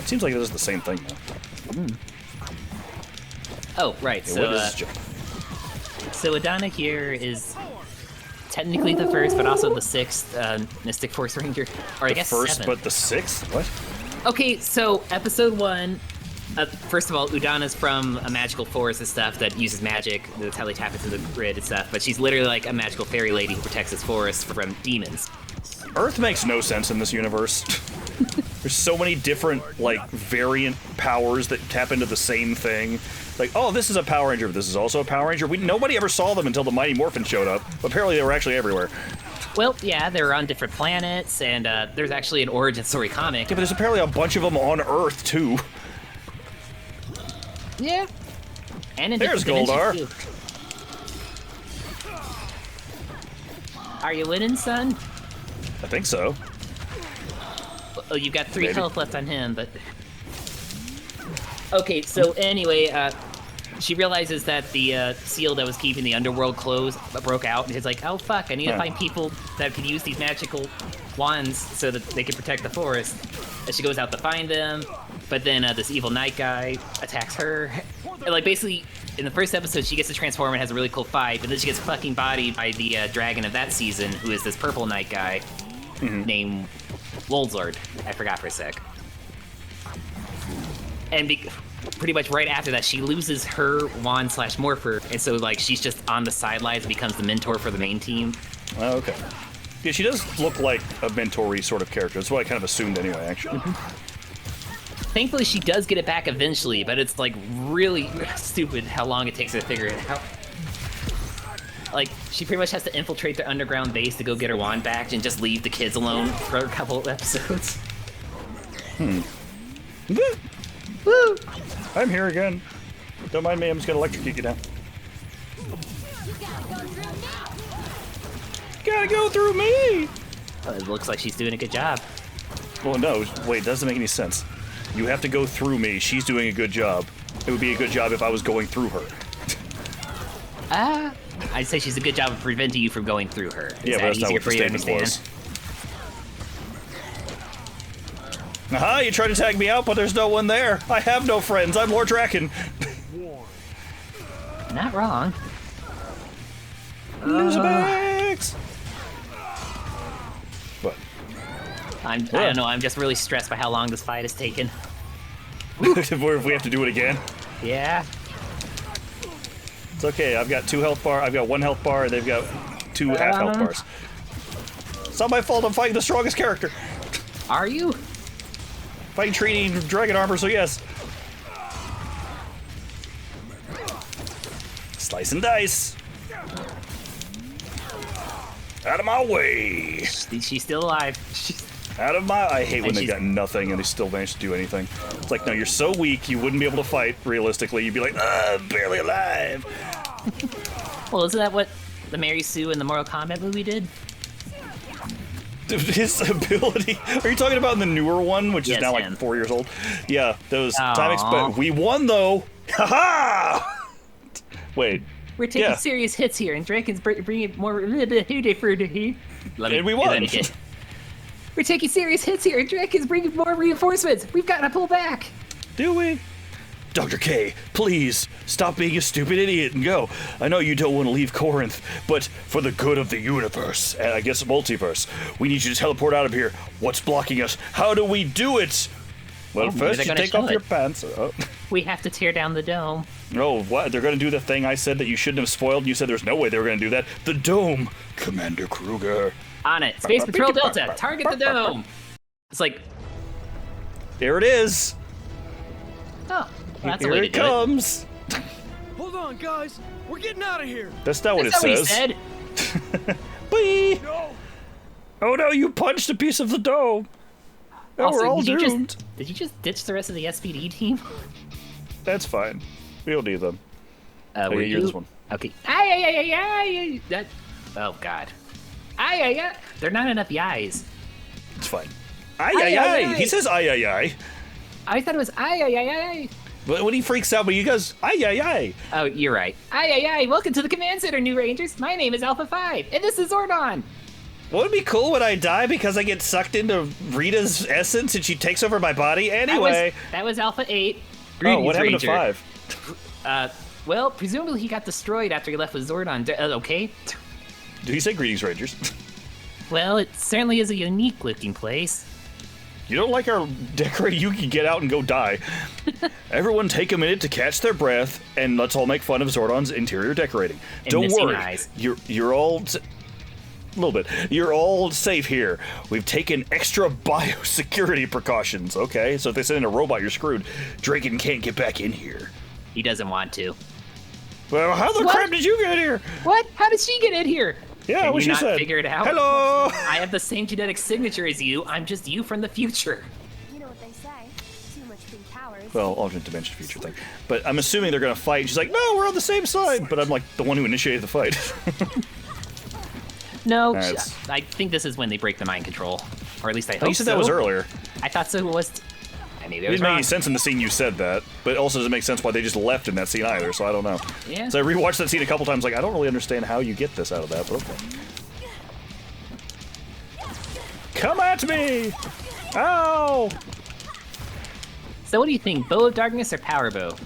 It seems like it does the same thing though. Oh, right. Yeah, So, what is jump? so Adana here is technically the first, but also the 6th Mystic Force Ranger. Or I guess First, 7th. but the 6th? What? Okay, so episode 1. First of all, Udana's from a magical forest and stuff that uses magic. That's how they tap into the grid and stuff. But she's literally like a magical fairy lady who protects this forest from demons. Earth makes no sense in this universe. There's so many different, like, variant powers that tap into the same thing. Like, oh, this is a Power Ranger, but this is also a Power Ranger. Nobody ever saw them until the Mighty Morphin showed up. But apparently they were actually everywhere. Well, yeah, they're on different planets, and there's actually an origin story comic. Yeah, but there's apparently a bunch of them on Earth, too. Yeah. And in There's different Goldar. dimensions, too. Are you winning, son? I think so. Oh, you've got 3 Maybe. health left on him, but... Okay, so anyway, she realizes that the seal that was keeping the underworld closed broke out, and she's like, oh fuck, I need to find people that can use these magical wands so that they can protect the forest. And she goes out to find them, but then this evil knight guy attacks her. And like basically, in the first episode, she gets to transform and has a really cool fight, but then she gets fucking bodied by the dragon of that season, who is this purple knight guy named Wolzard. I forgot for a sec. And pretty much right after that, she loses her wand / morpher, and so like she's just on the sidelines and becomes the mentor for the main team. Oh, okay. Yeah, she does look like a mentor-y sort of character. That's what I kind of assumed anyway, actually. Thankfully, she does get it back eventually, but it's like really stupid how long it takes her to figure it out. Like, she pretty much has to infiltrate the underground base to go get her wand back and just leave the kids alone for a couple of episodes. Woo! I'm here again. Don't mind me, I'm just gonna electrocute you now. Gotta go through me! Well, it looks like she's doing a good job. Well, no, wait, it doesn't make any sense. You have to go through me. She's doing a good job. It would be a good job if I was going through her. I'd say she's a good job of preventing you from going through her. Yeah, but that's not what the statement was. Aha, you tried to tag me out, but there's no one there. I have no friends. I'm Lord Draken. Not wrong. Loser bags! What? I don't know, I'm just really stressed by how long this fight has taken. If we have to do it again? Yeah. It's okay, I've got 2 health bar, I've got 1 health bar, and they've got 2 half health bars. It's not my fault, I'm fighting the strongest character. Are you? Fighting Trini dragon armor, so yes. Slice and dice. Out of my way. She's still alive. Out of my... I hate when And they got nothing and they still manage to do anything. It's like, no, you're so weak, you wouldn't be able to fight, realistically. You'd be like, I'm barely alive. Well, isn't that what the Mary Sue in the Mortal Kombat movie did? His ability... Are you talking about the newer one, which is now like 4 years old? Yeah, those timings, but we won, though. Ha-ha! Wait. We're taking serious hits here, and Draken's bringing more... And we won. We're taking serious hits here, and Draken's bringing more reinforcements. We've got to pull back. Do we? Dr. K, please, stop being a stupid idiot and go. I know you don't want to leave Corinth, but for the good of the universe, and I guess multiverse, we need you to teleport out of here. What's blocking us? How do we do it? Well, first you take off your pants. Oh. We have to tear down the dome. Oh, what? They're going to do the thing I said that you shouldn't have spoiled? You said there's no way they were going to do that. The dome! Commander Kruger. On it. Space Patrol Delta, target the dome! It's like... There it is! Oh, well, that's here a way to it do comes! Hold on, guys! We're getting out of here! That's not what it says. That's not what he said. Whee! No! Oh no, you punched a piece of the dome! Oh, Also, we're all doomed. Did you just ditch the rest of the SPD team? That's fine. We don't need them. Were you're this one. Okay. That... Oh, God. There are not enough yais. It's fine. Ay. He says ay. I thought it was ay. But when he freaks out, but you guys, ay. Oh, you're right. Ay. Welcome to the command center, new Rangers. My name is Alpha 5, and this is Zordon. Would it be cool when I die because I get sucked into Rita's essence and she takes over my body? Anyway. That was Alpha 8. Greetings, what happened Ranger. to 5? Well, presumably he got destroyed after he left with Zordon. Okay. Did he say greetings, Rangers? Well, it certainly is a unique-looking place. You don't like our decorating? You can get out and go die. Everyone take a minute to catch their breath, and let's all make fun of Zordon's interior decorating. And don't missing worry. eyes. You're all... A little bit. You're all safe here. We've taken extra biosecurity precautions. Okay, so if they send in a robot, you're screwed. Draken can't get back in here. He doesn't want to. Well, how the crap did you get here? What? How did she get in here? Yeah, what you she not said. Figure it out? Hello. I have the same genetic signature as you. I'm just you from the future. You know what they say. Too much big powers. Well, alternate dimension future thing. But I'm assuming they're gonna fight. She's like, no, we're on the same side. But I'm like the one who initiated the fight. No, I think this is when they break the mind control, or at least I hope so. You said that was earlier. I thought so. It was. Maybe it didn't make any sense in the scene you said that, but it also doesn't make sense why they just left in that scene either. So I don't know. Yeah. So I rewatched that scene a couple times. Like I don't really understand how you get this out of that, but okay. Come at me! Ow! So what do you think, Bow of Darkness or Power Bow?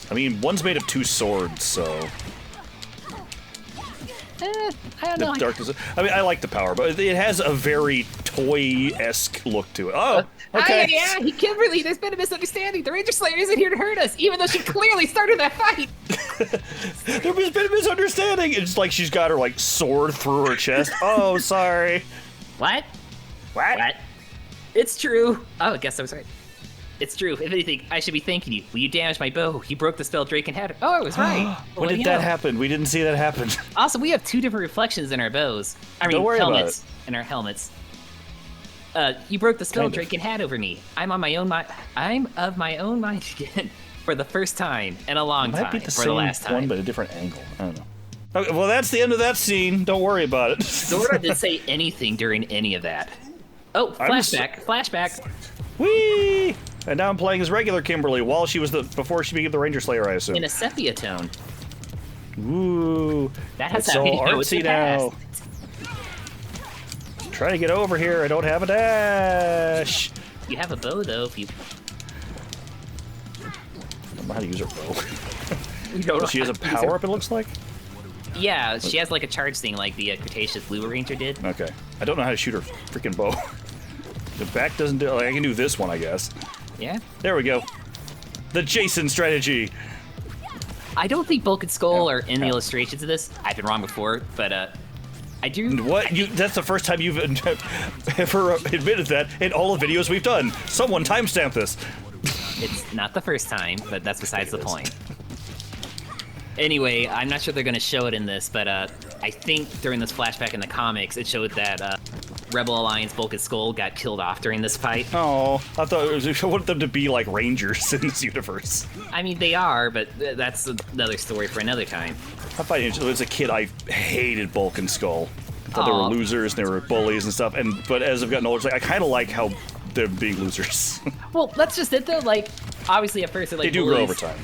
I mean, one's made of 2 swords, so. I don't know. Darkness. I mean, I like the power, but it has a very toy-esque look to it. Oh, okay. Yeah, Kimberly, there's been a misunderstanding. The Ranger Slayer isn't here to hurt us, even though she clearly started that fight. There's been a misunderstanding. think it's like she's got her like sword through her chest. Oh, sorry. What? What? It's true. Oh, I guess I was right. It's true. If anything, I should be thanking you. Well, you damaged my bow. You broke the spell Draken had. Oh, I was right. When did that happen? We didn't see that happen. Also, we have 2 different reflections in our bows. I mean, Don't worry helmets. about it. In our helmets. You broke the spell Draken had over me. I'm of my own mind again. For the first time in a long time. Might be the for same the last time. one, but a different angle. I don't know. Okay, well, that's the end of that scene. Don't worry about it. Zora didn't say anything during any of that. Oh, flashback. Flashback. Whee! And now I'm playing as regular Kimberly while she was before she became the Ranger Slayer, I assume. In a sepia tone. Ooh. That's it's how all you know it's artsy the now. past. Trying to get over here. I don't have a dash. You have a bow, though, if you... I don't know how to use her bow. You don't know She has a how to use power-up, it looks like? Yeah, she has like a charge thing like the Cretaceous Blue Ranger did. Okay. I don't know how to shoot her freaking bow. The back doesn't do... Like, I can do this one, I guess. Yeah? There we go. The Jason strategy. I don't think Bulk and Skull are in the illustrations of this. I've been wrong before, but I do... What? That's the first time you've ever admitted that in all the videos we've done. Someone timestamp this. It's not the first time, but that's besides the point. Anyway, I'm not sure they're going to show it in this, but I think during this flashback in the comics, it showed that Rebel Alliance Bulk and Skull got killed off during this fight. Oh, I thought I wanted them to be like Rangers in this universe. I mean, they are, but that's another story for another time. I find as a kid, I hated Bulk and Skull. I thought they were losers and they were bullies and stuff. But as I've gotten older, I kind of like how they're being losers. Well, that's just it, though. Like, obviously, at first, they're like they do bullies. grow over time.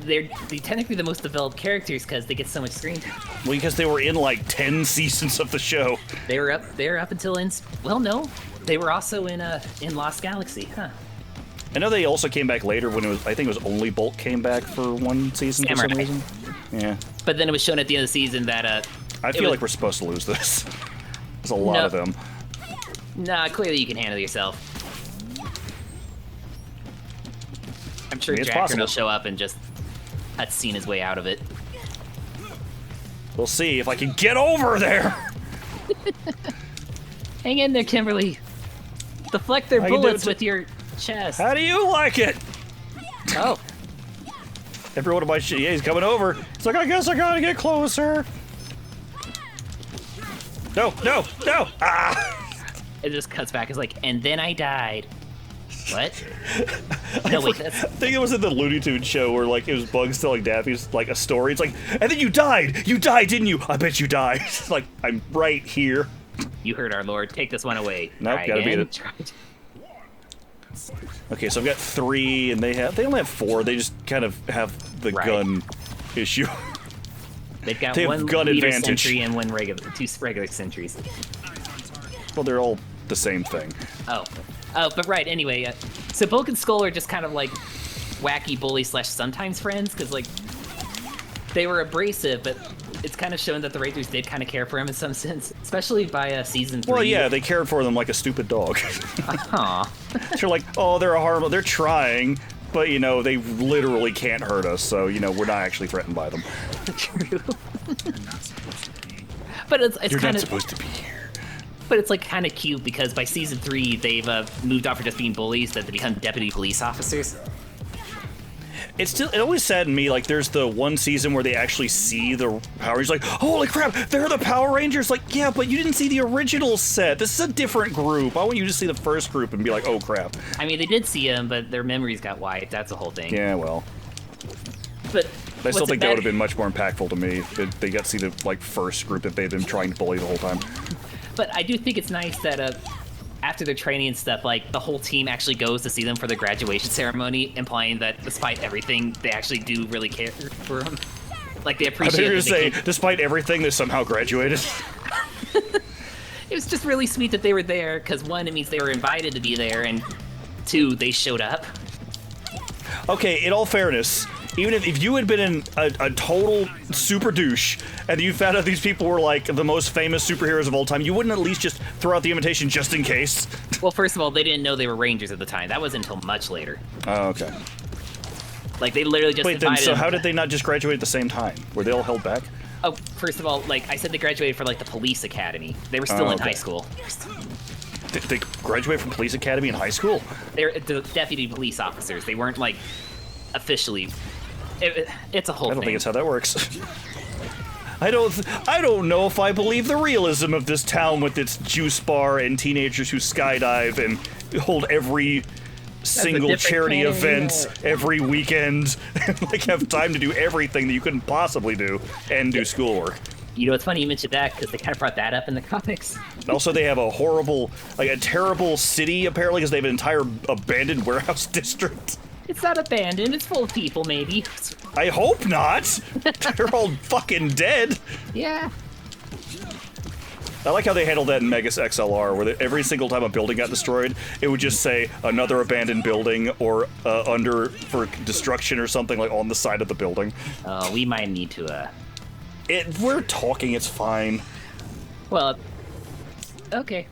They're technically the most developed characters because they get so much screen time. Well, because they were in like 10 seasons of the show. They were up until well, no, they were also in Lost Galaxy, huh? I know they also came back later when I think it was only Bulk came back for one season for some reason. Yeah. But then it was shown at the end of the season that I feel like we're supposed to lose this. There's a lot of them. Nah, clearly you can handle yourself. I'm sure Jackson will show up and just cutscene his way out of it. We'll see if I can get over there. Hang in there, Kimberly. Deflect their bullets with your chest. How do you like it? Oh. Every one of my shit. Yeah, he's coming over. It's like, I guess I gotta get closer. No, no, no. Ah. It just cuts back. It's like, and then I died. What? No, wait, I think it was in the Looney Tunes show where, like, it was Bugs telling Daffy's, like, a story. It's like, and then you died! You died, didn't you? I bet you died. It's like, I'm right here. You heard our lord. Take this one away. Nope, gotta beat it. Okay, so I've got 3, and they only have 4. They just kind of have the gun issue. They've got they one have gun leader advantage. sentry and 2 regular sentries. Well, they're all the same thing. Oh, but right, anyway, so Bulk and Skull are just kind of like wacky bully / sometimes friends, because like they were abrasive, but it's kind of shown that the Rangers did kind of care for him in some sense, especially by season 3. Well, yeah, they cared for them like a stupid dog. Aw. They're like, oh, they're trying, but you know, they literally can't hurt us, so you know, we're not actually threatened by them. True. But it's You're kind not of supposed to be here. But it's like kind of cute because by season 3 they've moved off from just being bullies that they become deputy police officers. It always saddened me, like, there's the one season where they actually see the Power Rangers, like, holy crap, they're the Power Rangers! Like, yeah, but you didn't see the original set. This is a different group. I want you to see the first group and be like, oh crap. I mean, they did see them, but their memories got wiped. That's the whole thing. Yeah, well. But I still think that would have been much more impactful to me if they got to see the, like, first group that they've been trying to bully the whole time. But I do think it's nice that after their training and stuff, like, the whole team actually goes to see them for their graduation ceremony, implying that despite everything, they actually do really care for them. Like, they appreciate it. I was going to say, despite everything, they somehow graduated. It was just really sweet that they were there, because 1, it means they were invited to be there, and 2, they showed up. Okay, in all fairness, even if you had been in a total super douche, and you found out these people were, like, the most famous superheroes of all time, you wouldn't at least just throw out the invitation just in case? Well, first of all, they didn't know they were Rangers at the time. That wasn't until much later. Oh, okay. Like, they literally just Wait, then, invited so them. how did they not just graduate at the same time? Were they all held back? Oh, first of all, like I said, they graduated from like the police academy. They were still in high school. They graduated from police academy in high school? They're the deputy police officers. They weren't like officially. It's a whole thing. I don't think it's how that works. I don't know if I believe the realism of this town with its juice bar and teenagers who skydive and hold every single charity event every weekend, and like have time to do everything that you couldn't possibly do and do schoolwork. You know, it's funny you mentioned that because they kind of brought that up in the comics. Also, they have a horrible, like a terrible city apparently because they have an entire abandoned warehouse district. It's not abandoned. It's full of people, maybe. I hope not. They're all fucking dead. Yeah. I like how they handled that in Megas XLR, where every single time a building got destroyed, it would just say another abandoned building or under for destruction or something like on the side of the building. Oh, we might need to. We're talking. It's fine. Well, okay.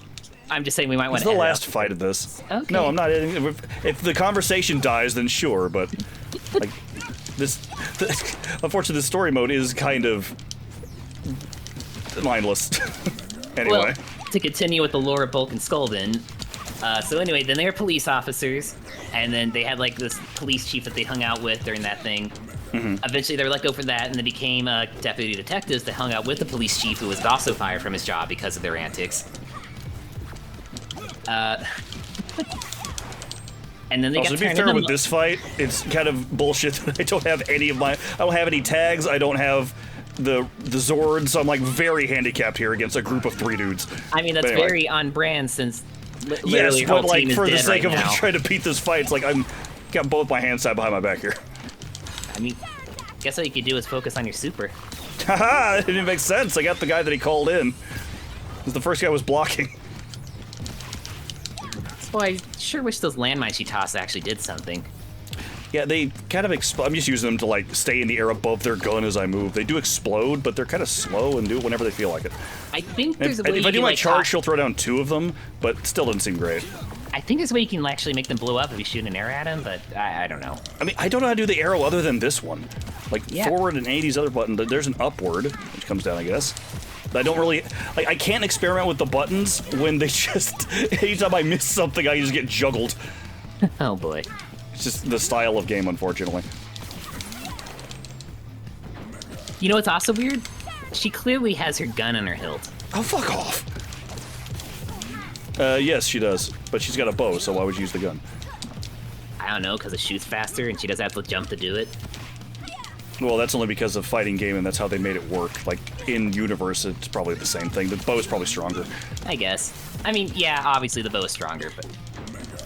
I'm just saying we might want to. It's the last fight of this. Okay. No, I'm not. If the conversation dies, then sure. But like unfortunately, the story mode is kind of mindless. Anyway. Well, to continue with the lore of Bulk and Skull then, so anyway, then they were police officers, and then they had like this police chief that they hung out with during that thing. Mm-hmm. Eventually they were let go for that, and they became deputy detectives that hung out with the police chief, who was also fired from his job because of their antics. And then they got to be turned fair into with this fight, it's kind of bullshit. I don't have any tags, I don't have the Zord, so I'm like very handicapped here against a group of 3 dudes. I mean, that's anyway. very on brand since literally yes, your whole but like team is for the dead sake right of now. like, trying to beat this fight, it's like I'm got both my hands tied behind my back here. I mean, guess what you could do is focus on your super. Haha, it didn't make sense. I got the guy that he called in. Because the first guy was blocking. Boy, I sure wish those landmines she tossed actually did something. Yeah, they kind of explode. I'm just using them to like stay in the air above their gun as I move. They do explode, but they're kind of slow and do it whenever they feel like it. I think there's a way if you I do can, my like, charge, she'll throw down 2 of them, but it still doesn't seem great. I think there's a way you can actually make them blow up if you shoot an arrow at them, but I don't know. I mean, I don't know how to do the arrow other than this one. Like, forward and 80's other button, there's an upward, which comes down, I guess. But I don't really... Like, I can't experiment with the buttons when they just... Anytime I miss something, I just get juggled. Oh, boy. It's just the style of game, unfortunately. You know what's also weird? She clearly has her gun on her hilt. Oh, fuck off! Yes, she does. But she's got a bow, so why would you use the gun? I don't know, because it shoots faster and she doesn't have to jump to do it. Well, that's only because of fighting game, and that's how they made it work. Like, in universe, it's probably the same thing. The bow is probably stronger. I guess. I mean, yeah, obviously the bow is stronger, but...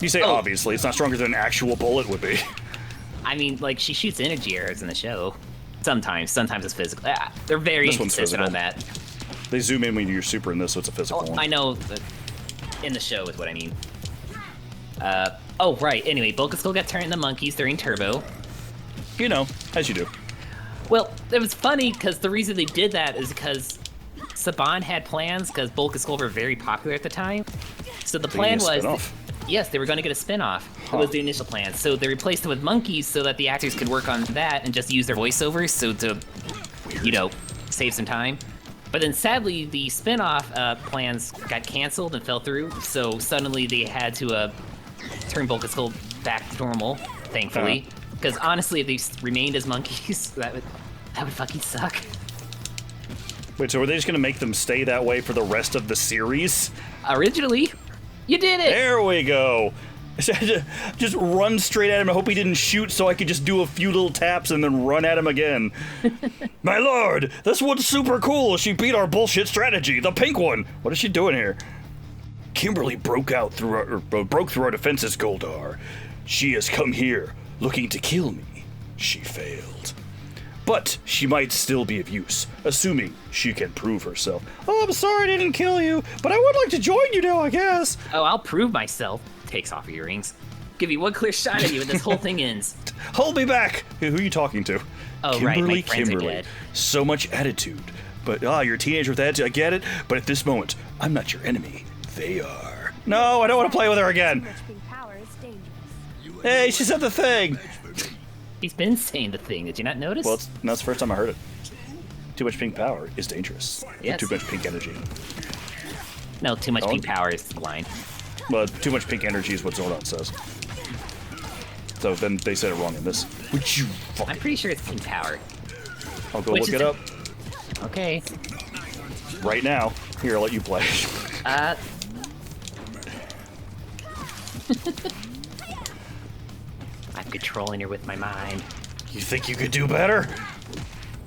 You say obviously, it's not stronger than an actual bullet would be. I mean, like, she shoots energy arrows in the show. Sometimes it's physical. They're very inconsistent on that. They zoom in when you do your super in this, so it's a physical one. I know, but in the show is what I mean. Oh, right, anyway, Bulk and Skull got turned into monkeys during Turbo. You know, as you do. Well, it was funny, because the reason they did that is because Saban had plans, because Bulk and Skull were very popular at the time. So the plan was... Yes, they were going to get a spin-off. It was the initial plan. So they replaced it with monkeys so that the actors could work on that and just use their voiceovers so to, you know, save some time. But then sadly, the spin-off plans got canceled and fell through, so suddenly they had to turn Bulk and Skull back to normal, thankfully. Because honestly, if they remained as monkeys, that would fucking suck. Wait, so were they just going to make them stay that way for the rest of the series? Originally. You did it! There we go. Just run straight at him. I hope he didn't shoot so I could just do a few little taps and then run at him again. My lord, this one's super cool. She beat our bullshit strategy. The pink one. What is she doing here? Kimberly broke through our defenses, Goldar. She has come here looking to kill me. She failed. But she might still be of use, assuming she can prove herself. Oh, I'm sorry I didn't kill you, but I would like to join you now, I guess. Oh, I'll prove myself. Takes off her earrings. Give you one clear shot at you and this whole thing ends. Hold me back! Who are you talking to? Oh, Kimberly, right, my friends Kimberly. are dead. So much attitude. But, you're a teenager with attitude, I get it. But at this moment, I'm not your enemy. They are. No, I don't want to play with her again. Hey, she said the thing. He's been saying the thing. Did you not notice? Well, that's the first time I heard it. Too much pink power is dangerous. Yes. Too much pink energy. No, too much pink power is the line. But too much pink energy is what Zordon says. So then they said it wrong in this. Would you fucking... I'm pretty sure it's pink power. I'll go look it up. Okay. Right now. Here, I'll let you play. I'm controlling her with my mind. You think you could do better?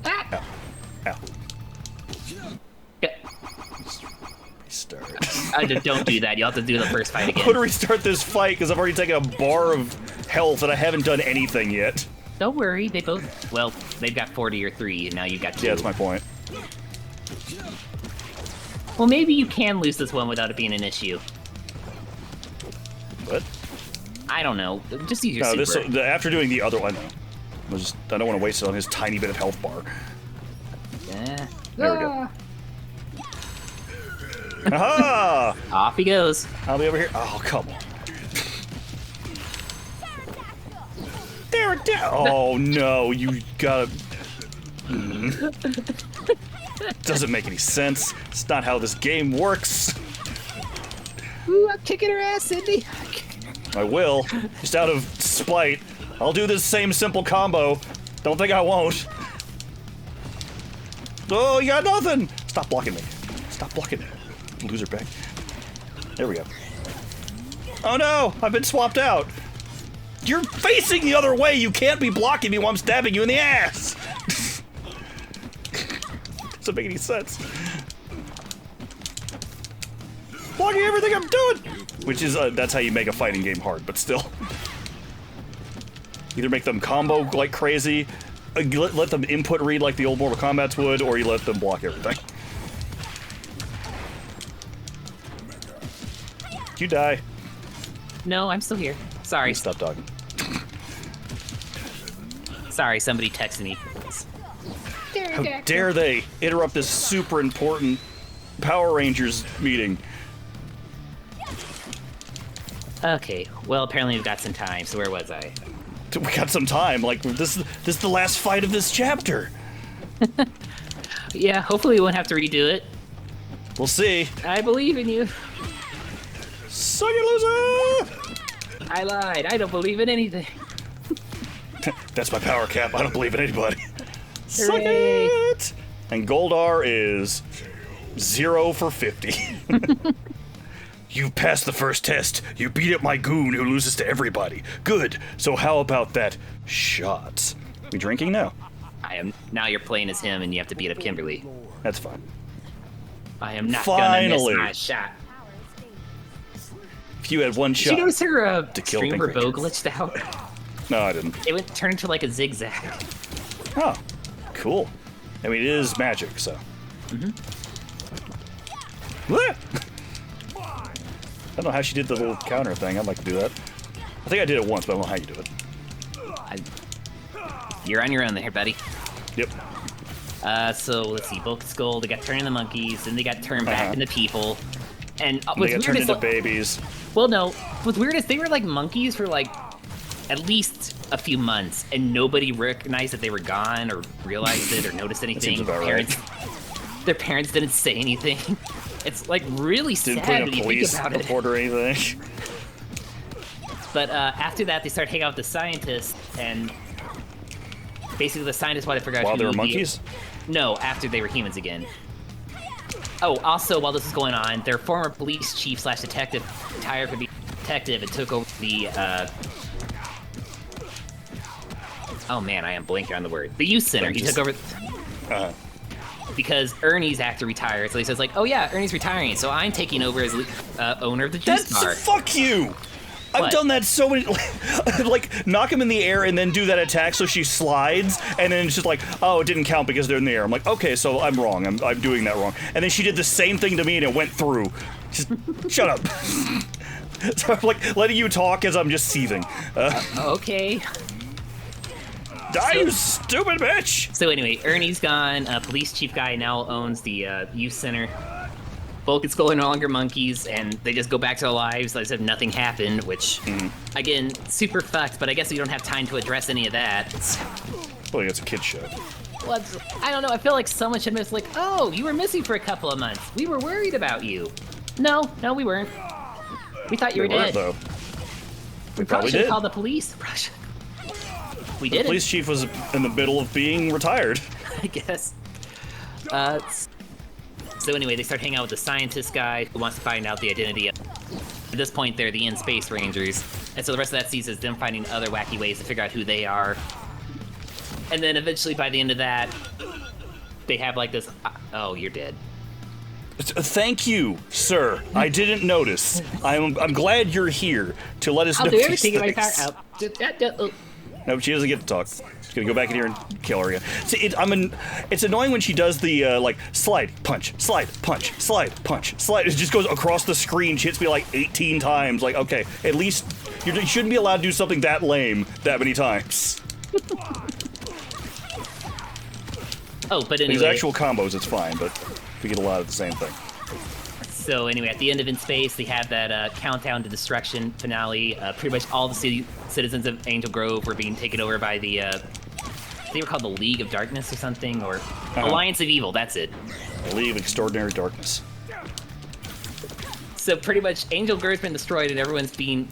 Ah. Ow. Ow. Yeah. Restart. Don't do that. You'll have to do the first fight again. I'm gonna restart this fight because I've already taken a bar of health and I haven't done anything yet. Don't worry, they both... Well, they've got 40 or 3, and now you've got 2. Yeah, that's my point. Well, maybe you can lose this one without it being an issue. What? I don't know. Just use your super. After doing the other one, I don't want to waste it on his tiny bit of health bar. Yeah. There we go. Aha! Off he goes. I'll be over here. Oh, come on. There it down. Oh no, you gotta. Doesn't make any sense. It's not how this game works. Ooh, I'm kicking her ass, Cindy. I will, just out of spite. I'll do this same simple combo. Don't think I won't. Oh, you got nothing! Stop blocking me. Stop blocking me. Loser back. There we go. Oh no! I've been swapped out! You're facing the other way! You can't be blocking me while I'm stabbing you in the ass! Doesn't make any sense. Blocking everything I'm doing! Which is, that's how you make a fighting game hard, but still. Either make them combo like crazy, let them input read like the old Mortal Kombats would, or you let them block everything. You die. No, I'm still here. Sorry. Stop talking. Sorry, somebody texted me. How dare they interrupt this super important Power Rangers meeting? Okay, well, apparently we've got some time, so where was I? We got some time. Like, this is the last fight of this chapter. Yeah, hopefully we won't have to redo it. We'll see. I believe in you. Suck it, loser! I lied. I don't believe in anything. That's my power cap. I don't believe in anybody. Suck Hooray. it! And Goldar is 0 for 50. You passed the first test. You beat up my goon who loses to everybody. Good. So how about that shot? We drinking now? I am. Now you're playing as him, and you have to beat up Kimberly. That's fine. I am not Finally. gonna miss my shot. If you had one shot Did you notice her to kill streamer Pink bow Ranger. glitched out? No, I didn't. It went turned into like a zigzag. Oh, cool. I mean, it is magic, so. What? I don't know how she did the little counter thing. I'd like to do that. I think I did it once, but I don't know how you do it. You're on your own there, buddy. Yep. So let's see. Bulk Skull. They got turned into monkeys, then they got turned back into people. And what's They got weird turned is into babies. well, no. What's weird is they were like monkeys for like at least a few months, and nobody recognized that they were gone or realized it or noticed anything. Seems about right. Their parents didn't say anything. It's like really Didn't sad put when in a you police think about it. report or anything. But after that, they started hanging out with the scientists, and basically the scientists wanted to figure out While who they were the- monkeys? No, after they were humans again. Oh, also, while this is going on, their former police chief slash detective retired from being a detective and took over the, oh man, I am blanking on the word. The youth center. He took over... Because Ernie's actor retired, so he says like, oh yeah, Ernie's retiring, so I'm taking over as owner of the juice bar. Fuck you! I've done that so many, like, knock him in the air and then do that attack so she slides, and then it's just like, oh, it didn't count because they're in the air. I'm like, okay, so I'm wrong. I'm doing that wrong. And then she did the same thing to me and it went through. Just, shut up. So I'm like, letting you talk as I'm just seething. Okay. Die, you stupid bitch! So anyway, Ernie's gone, police chief guy now owns the youth center. Bulk and Skull are no longer monkeys, and they just go back to their lives as if nothing happened, which, again, super fucked, but I guess we don't have time to address any of that. Well, it's a kid show. I don't know. I feel like so much of it's like, oh, you were missing for a couple of months. We were worried about you. No, we weren't. We thought you were dead. Though. We probably should have called the police. We did. The police chief was in the middle of being retired. I guess. So anyway, they start hanging out with the scientist guy who wants to find out the identity of... At this point, they're the in-space rangers. And so the rest of that season is them finding other wacky ways to figure out who they are. And then eventually, by the end of that, they have like this... Oh, you're dead. Thank you, sir. I didn't notice. I'm glad you're here to let us know. I'll do everything in my power. No, she doesn't get to talk. She's gonna go back in here and kill her again. See, it's annoying when she does the like slide, punch, slide, punch, slide, punch, slide. It just goes across the screen. She hits me like 18 times. Like, okay, at least you shouldn't be allowed to do something that lame that many times. Oh, but anyway. These actual combos, it's fine, but we get a lot of the same thing. So anyway, at the end of In Space, they had that countdown to destruction finale. Pretty much all the citizens of Angel Grove were being taken over by the, they were called the League of Darkness or something, or Alliance of Evil, that's it. The League of Extraordinary Darkness. So pretty much Angel Grove's been destroyed and everyone's being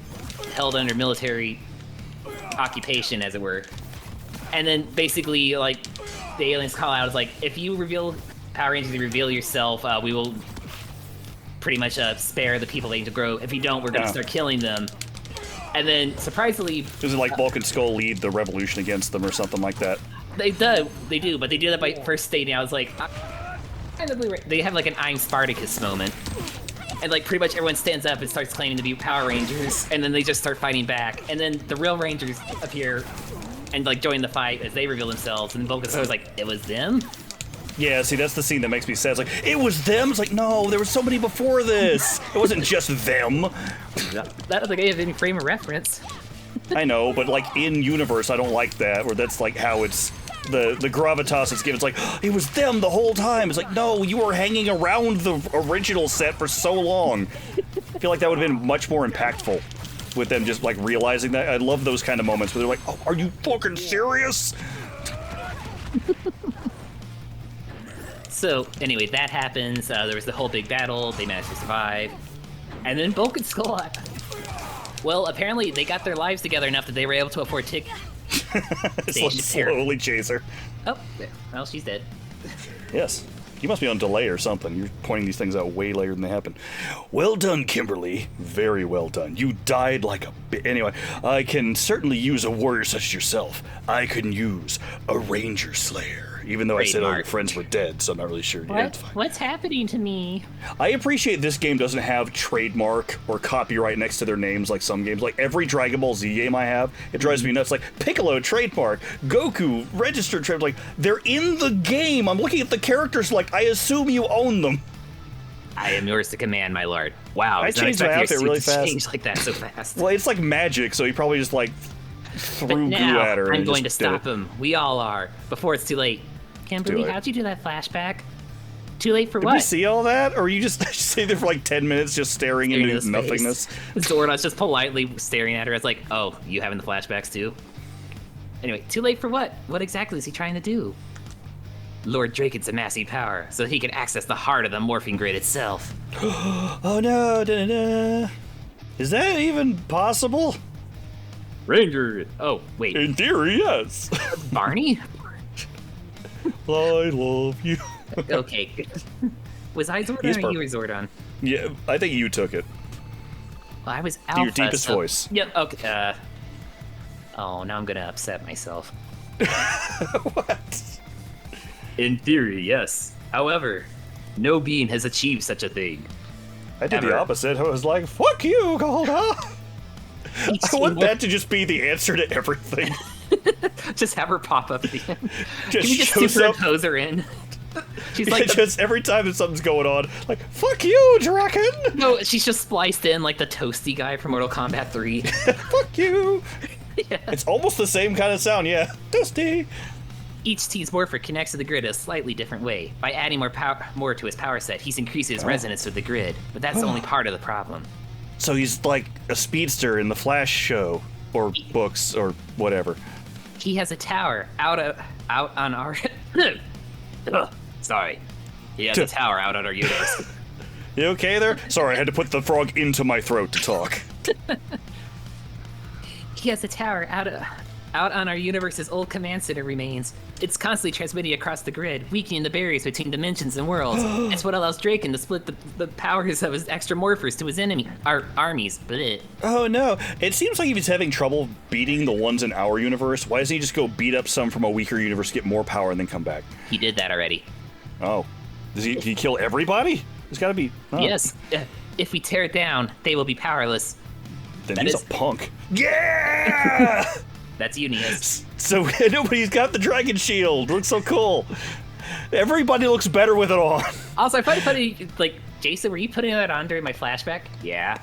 held under military occupation, as it were. And then basically, like, the aliens call out, it's like, if you reveal Power Rangers, you reveal yourself, we will pretty much spare the people of Angel Grove. If you don't, we're going to start killing them. And then, surprisingly... Does it like Bulk and Skull lead the revolution against them or something like that? They do, but they do that by first stating, I was like... They have like an I'm Spartacus moment. And like pretty much everyone stands up and starts claiming to be Power Rangers, and then they just start fighting back. And then the real Rangers appear and like join the fight as they reveal themselves, and Bulk and Skull was like, it was them? Yeah, see, that's the scene that makes me sad. It's like, it was them? It's like, no, there was somebody before this. It wasn't just them. That doesn't give any frame of reference. I know, but like in universe, I don't like that, where that's like how it's the gravitas it's given. It's like, it was them the whole time. It's like, no, you were hanging around the original set for so long. I feel like that would have been much more impactful with them just like realizing that. I love those kind of moments where they're like, oh, are you fucking serious? So, anyway, that happens. There was the whole big battle. They managed to survive. And then Bulk and Skull... Well, apparently they got their lives together enough that they were able to afford tickets. Slowly chase her. Oh, well, she's dead. Yes. You must be on delay or something. You're pointing these things out way later than they happen. Well done, Kimberly. Very well done. You died like a Anyway, I can certainly use a warrior such as yourself. I can use a Ranger Slayer. Even though I said all your friends were dead, so I'm not really sure. What? Yeah, it's fine. What's happening to me? I appreciate this game doesn't have trademark or copyright next to their names like some games. Like every Dragon Ball Z game I have, it drives me nuts. Like Piccolo, trademark, Goku, registered trademark. Like they're in the game. I'm looking at the characters like I assume you own them. I am yours to command, my lord. Wow, I changed my outfit really fast. Changed like that so fast. Well, it's like magic, so he probably just like threw goo at her. I'm going to stop him. We all are. Before it's too late. Kimberly, how'd you do that flashback? Too late for what? Did we see all that? Or you just stay there for like 10 minutes just staring into nothingness? Zordon's just politely staring at her. It's like, oh, you having the flashbacks too? Anyway, too late for what? What exactly is he trying to do? Lord Draken's amassing power so he can access the heart of the morphing grid itself. Oh no, da-da-da. Is that even possible? Ranger! Oh, wait. In theory, yes. Barney? I love you. Okay. Was I Zordon or you were Zordon? Yeah, I think you took it. Well, I was Alpha. Your deepest voice. Yep, okay. Oh, now I'm gonna upset myself. What? In theory, yes. However, no being has achieved such a thing. I did the opposite. I was like, fuck you, Golda! I want that to just be the answer to everything. Just have her pop up at the end. Just Can you just superimpose her in? She's like just every time that something's going on, like, fuck you, Draken! No, she's just spliced in like the toasty guy from Mortal Kombat 3. Fuck you! Yeah. It's almost the same kind of sound, yeah. Toasty! Each T's morpher connects to the grid a slightly different way. By adding more to his power set, he's increased his resonance with the grid, but that's only part of the problem. So he's like a speedster in the Flash show, or books, or whatever. He has a tower out on our Sorry. He has a tower out on our universe. You okay there? Sorry, I had to put the frog into my throat to talk. He has a tower out on our universe's old command center remains. It's constantly transmitting across the grid, weakening the barriers between dimensions and worlds. It's what allows Draken to split the powers of his extra morphers to his armies. Blech. Oh no, it seems like he's having trouble beating the ones in our universe. Why doesn't he just go beat up some from a weaker universe, get more power, and then come back? He did that already. Oh. Does he kill everybody? There's gotta be... Oh. Yes. If we tear it down, they will be powerless. Then he's a punk. Yeah! That's you, Neos. So, no, but he's got the dragon shield. Looks so cool. Everybody looks better with it on. Also, I find it funny, like, Jason, were you putting that on during my flashback? Yeah.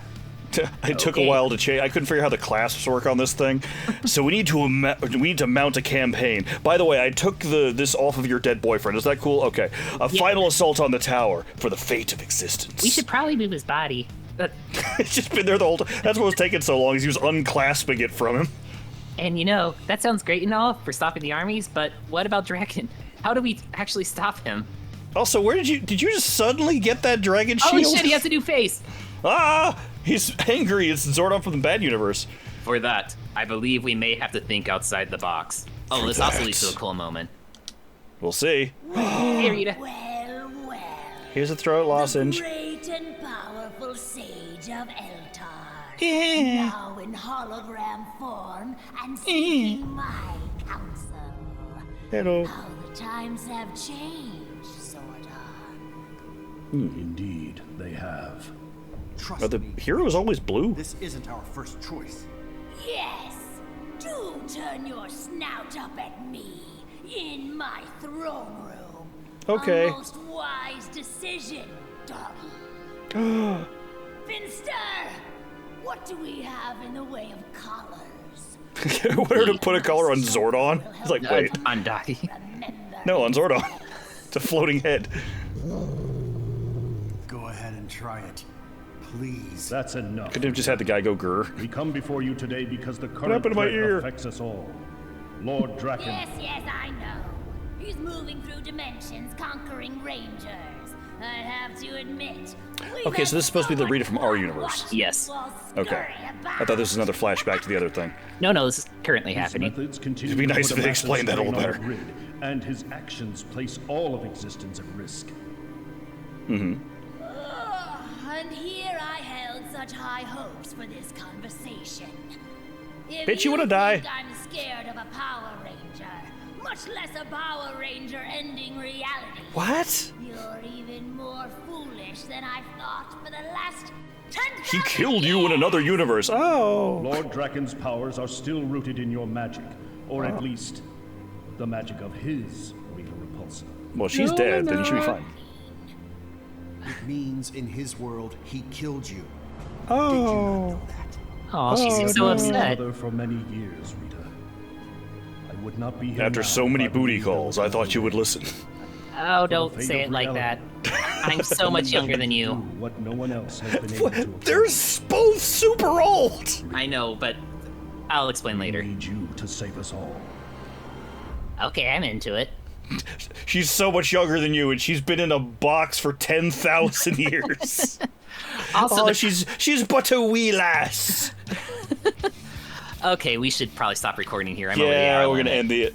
It took a while to change. I couldn't figure out how the clasps work on this thing. So we need to mount a campaign. By the way, I took this off of your dead boyfriend. Is that cool? Okay. Final assault on the tower for the fate of existence. We should probably move his body. It's just been there the whole time. That's what was taking so long, is he was unclasping it from him. And you know, that sounds great and all for stopping the armies, but what about Draken? How do we actually stop him? Also, where did you just suddenly get that dragon shield? Oh shit, he has a new face! Ah! He's angry. It's Zordon from the bad universe. For that, I believe we may have to think outside the box. Oh, this also leads to a cool moment. We'll see. Hey, Rita. Well, well. Here's a throat lozenge. The great and powerful sage of Eltar. Yeah. Now in hologram form and seeking my counsel. Hello. How the times have changed, Zordon. Indeed, they have. But the hero is always blue. This isn't our first choice. Yes. Do turn your snout up at me in my throne room. Okay. A most wise decision, doggy. Finster, what do we have in the way of collars? What are to put a collar on Zordon? He's like, wait. On Dottie. No, on Zordon. It's a floating head. Go ahead and try it. Please. That's enough. Could have just had the guy go grrr. We come before you today because the current happened to my threat ear? affects us all. Lord Draken. Yes, I know. He's moving through dimensions, conquering rangers. I have to admit. Okay, so this is supposed to be the Rita from our universe. Yes. Okay. I thought this was another flashback to the other thing. No, this is currently happening. It'd be nice if they explained that a little better. And his actions place all of existence at risk. Mm-hmm. And here I held such high hopes for this conversation. Bitch, you wanna die? Think I'm scared of a Power Ranger, much less a Power Ranger ending reality. What? You're even more foolish than I thought for the last 10,000 He killed you in another universe. Oh. Lord Draken's powers are still rooted in your magic, or at least the magic of his Rita Repulsa. Well, she's dead, then you should be fine. It means in his world he killed you. Oh. Did you not know that? Oh, she seems so upset. For many years, Rita. I would not be here After now so many if I booty believed calls, that I thought you would listen. Oh, don't say it like that. I'm so much younger than you. What no one else has been able to. They're both super old. I know, but I'll explain later. I need you to save us all. Okay, I'm into it. She's so much younger than you, and she's been in a box for 10,000 years. Also, she's but a wee lass. Okay, we should probably stop recording here. I'm over the hour we're gonna end the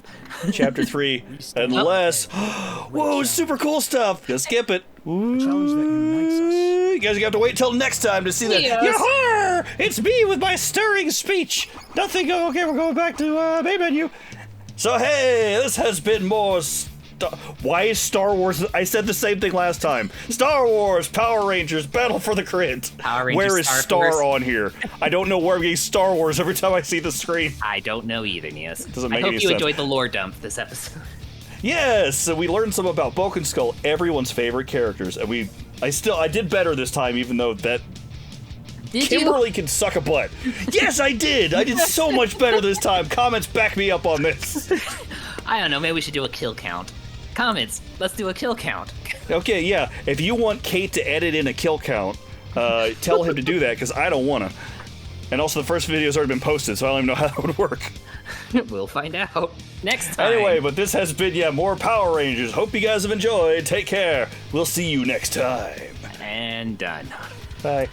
chapter 3, unless. Whoa, super cool stuff. Just skip it. You guys have to wait till next time to see that. Yahar! It's me with my stirring speech. Nothing. Okay, we're going back to main menu. So hey, this has been more. Why is Star Wars? I said the same thing last time. Star Wars, Power Rangers, Battle for the Crit. Power Rangers, where is Star on here? I don't know where I'm getting Star Wars every time I see the screen. I don't know either, Neos. Doesn't make I hope any you sense. enjoyed the lore dump this episode. Yes, so we learned some about Bulk and Skull, everyone's favorite characters, and I did better this time, even though that Kimberly can suck a butt. Yes, I did. I did so much better this time. Comments back me up on this. I don't know. Maybe we should do a kill count. Comments. Let's do a kill count. Okay, yeah. If you want Kate to edit in a kill count, tell him to do that because I don't wanna. And also, the first video's already been posted, so I don't even know how that would work. We'll find out next time. Anyway, but this has been, more Power Rangers. Hope you guys have enjoyed. Take care. We'll see you next time. And done. Bye.